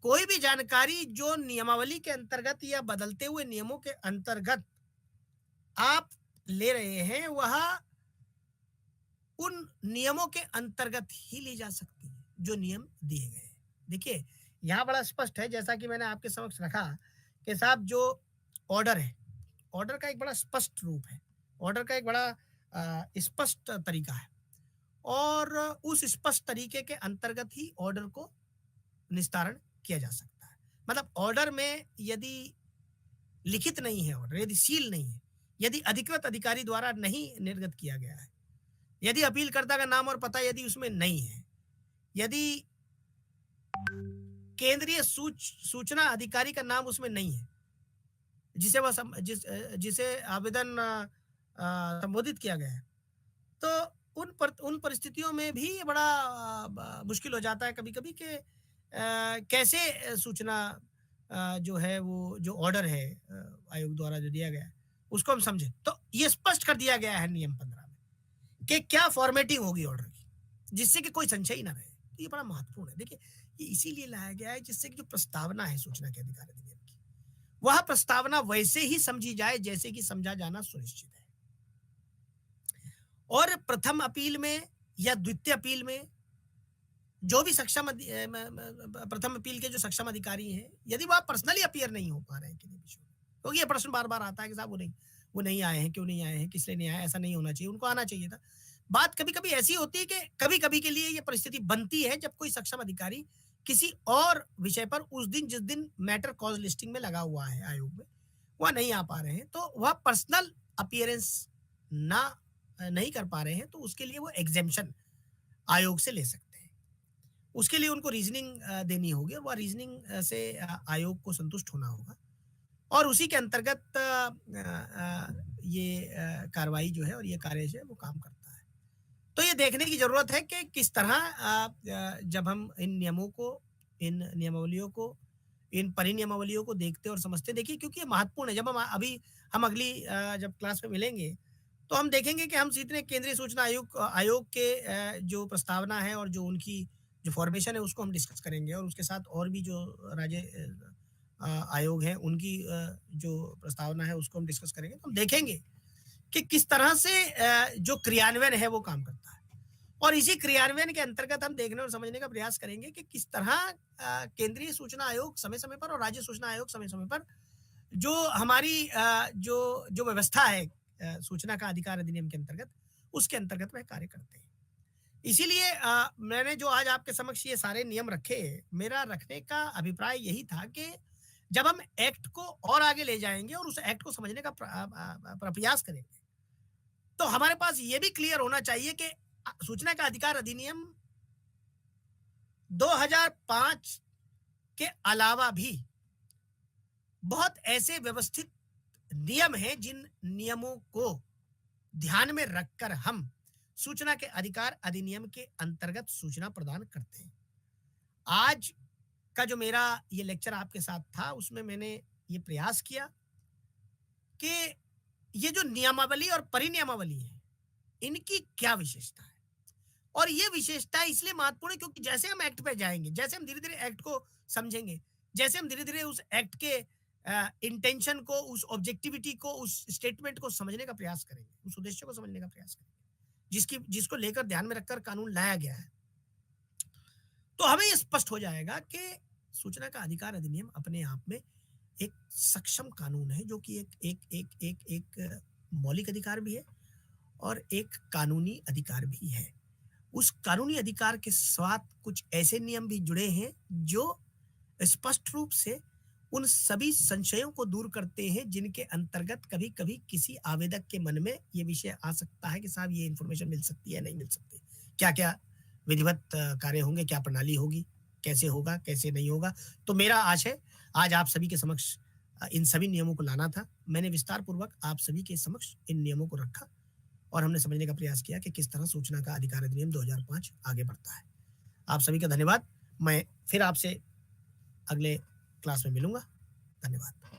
Speaker 1: कोई भी जानकारी जो नियमावली के अंतर्गत या बदलते हुए नियमों के अंतर्गत आप ले रहे हैं, वह उन नियमों के अंतर्गत ही ली जा सकती है जो नियम दिए गए हैं। देखिए, यहाँ बड़ा स्पष्ट है, जैसा कि मैंने आपके समक्ष रखा कि साहब जो ऑर्डर है, ऑर्डर का एक बड़ा स्पष्ट रूप है, ऑर्डर का एक बड़ा स्पष्ट तरीका है और उस स्पष्ट तरीके के अंतर्गत ही ऑर्डर को निस्तारण किया जा सकता है। मतलब ऑर्डर में यदि लिखित नहीं है, ऑर्डर यदि सील नहीं है, यदि अधिकृत अधिकारी द्वारा नहीं निर्गत किया गया है, यदि अपीलकर्ता का नाम और पता यदि उसमें नहीं है, यदि केंद्रीय सूचना अधिकारी का नाम उसमें नहीं है, जिसे आवेदन संबोधित किया गया है, तो उन परिस्थितियों में भी बड़ा मुश्किल हो जाता है कभी-कभी कि कैसे सूचना जो है वो जो ऑर्डर है आयोग द्वारा जो दिया गया है उसको हम समझें। तो ये स्पष्ट कर दिया गया है नियम 15 में कि क्या फॉर्मेटिंग होगी ऑर्डर की, जिससे कि कोई संशय ही ना रहे। तो ये बड़ा महत्वपूर्ण है। देखिए, ये इसीलिए लाया गया है जिससे कि जो प्रस्तावना है सूचना के अधिकार अधिनियम की, वह प्रस्तावना वैसे ही समझी जाए जैसे कि समझा जाना सुनिश्चित है। और प्रथम अपील में या द्वितीय अपील में जो भी प्रथम अपील के जो सक्षम अधिकारी हैं, यदि वह पर्सनली अपीयर नहीं हो पा रहे हैं किसी विषय में, क्योंकि ये प्रश्न बार-बार आता है कि साहब वो नहीं आए हैं, क्यों नहीं आए हैं, किस लिए नहीं आए, ऐसा नहीं होना चाहिए, उनको आना चाहिए था। बात कभी-कभी ऐसी होती है कि कभी-कभी के लिए ये परिस्थिति बनती है जब कोई सक्षम अधिकारी किसी और विषय पर उस दिन जिस दिन मैटर कॉज लिस्टिंग में लगा हुआ है आयोग में, वह नहीं आ पा रहे हैं, तो वह पर्सनल अपीयरेंस नहीं कर पा रहे हैं, तो उसके लिए वो एग्जेम्पशन आयोग से ले सकते हैं। उसके लिए उनको रीजनिंग देनी होगी और वह रीजनिंग से आयोग को संतुष्ट होना होगा और उसी के अंतर्गत ये कार्रवाई जो है और ये कार्य जो है वो काम करता है। तो ये देखने की जरूरत है कि किस तरह जब हम इन नियमों को, इन नियमावलियों को, इन परिनियमावलियों को देखते और समझते, देखिए क्योंकि ये महत्वपूर्ण है। जब हम अगली जब क्लास में मिलेंगे तो हम देखेंगे कि हम सीधे केंद्रीय सूचना आयोग के जो प्रस्तावना है और जो उनकी जो फॉर्मेशन है उसको हम डिस्कस करेंगे और उसके साथ और भी जो राज्य आयोग हैं उनकी जो प्रस्तावना है उसको हम डिस्कस करेंगे। तो हम देखेंगे कि किस तरह से जो क्रियान्वयन है वो काम करता है और इसी क्रियान्वयन के अंतर्गत हम देखने और समझने का प्रयास करेंगे कि किस तरह केंद्रीय सूचना आयोग समय-समय पर और राज्य सूचना आयोग समय-समय पर जो हमारी जो व्यवस्था है सूचना का अधिकार अधिनियम के अंतर्गत, उसके अंतर्गत वह कार्य करते हैं। इसीलिए मैंने जो आज आपके समक्ष ये सारे नियम रखे, मेरा रखने का अभिप्राय यही था कि जब हम एक्ट को और आगे ले जाएंगे और उस एक्ट को समझने का प्रयास करेंगे, तो हमारे पास ये भी क्लियर होना चाहिए कि सूचना का अधिकार अधिनियम 2005 के अलावा भी बहुत ऐसे व्यवस्थित नियम हैं जिन नियमों को ध्यान में रखकर हम सूचना के अधिकार अधिनियम के अंतर्गत सूचना प्रदान करते हैं। आज का जो मेरा ये लेक्चर आपके साथ था उसमें मैंने ये प्रयास किया कि ये जो नियमावली और परिनियमावली है इनकी क्या विशेषता है और ये विशेषता इसलिए महत्वपूर्ण है क्योंकि जैसे हम एक्ट पे जाएंगे, जैसे हम धीरे धीरे एक्ट को समझेंगे, जैसे हम धीरे धीरे उस एक्ट के इंटेंशन को, उस ऑब्जेक्टिविटी को, उस स्टेटमेंट को समझने का प्रयास करेंगे, उस उद्देश्य को समझने का प्रयास करेंगे जिसको लेकर ध्यान में रखकर कानून लाया गया है, तो हमें यह स्पष्ट हो जाएगा कि सूचना का अधिकार अधिनियम अपने आप में एक सक्षम कानून है जो कि एक मौलिक अधिकार भी है और एक कानूनी अधिकार भी है। उस कानूनी अधिकार के साथ कुछ ऐसे नियम भी जुड़े हैं जो स्पष्ट रूप से उन सभी संशयों को दूर करते हैं जिनके अंतर्गत कभी कभी किसी आवेदक के मन में ये विषय आ सकता है कि साहब ये इंफॉर्मेशन मिल सकती है, नहीं मिल सकती, क्या क्या विधिवत कार्य होंगे, क्या प्रणाली होगी, कैसे होगा, कैसे नहीं होगा। तो मेरा आशय आज आप सभी के समक्ष इन सभी नियमों को लाना था। मैंने विस्तार पूर्वक आप सभी के समक्ष इन नियमों को रखा और हमने समझने का प्रयास किया कि किस तरह सूचना का अधिकार अधिनियम 2005 आगे बढ़ता है। आप सभी का धन्यवाद। मैं फिर आपसे अगले क्लास में मिलूंगा। धन्यवाद।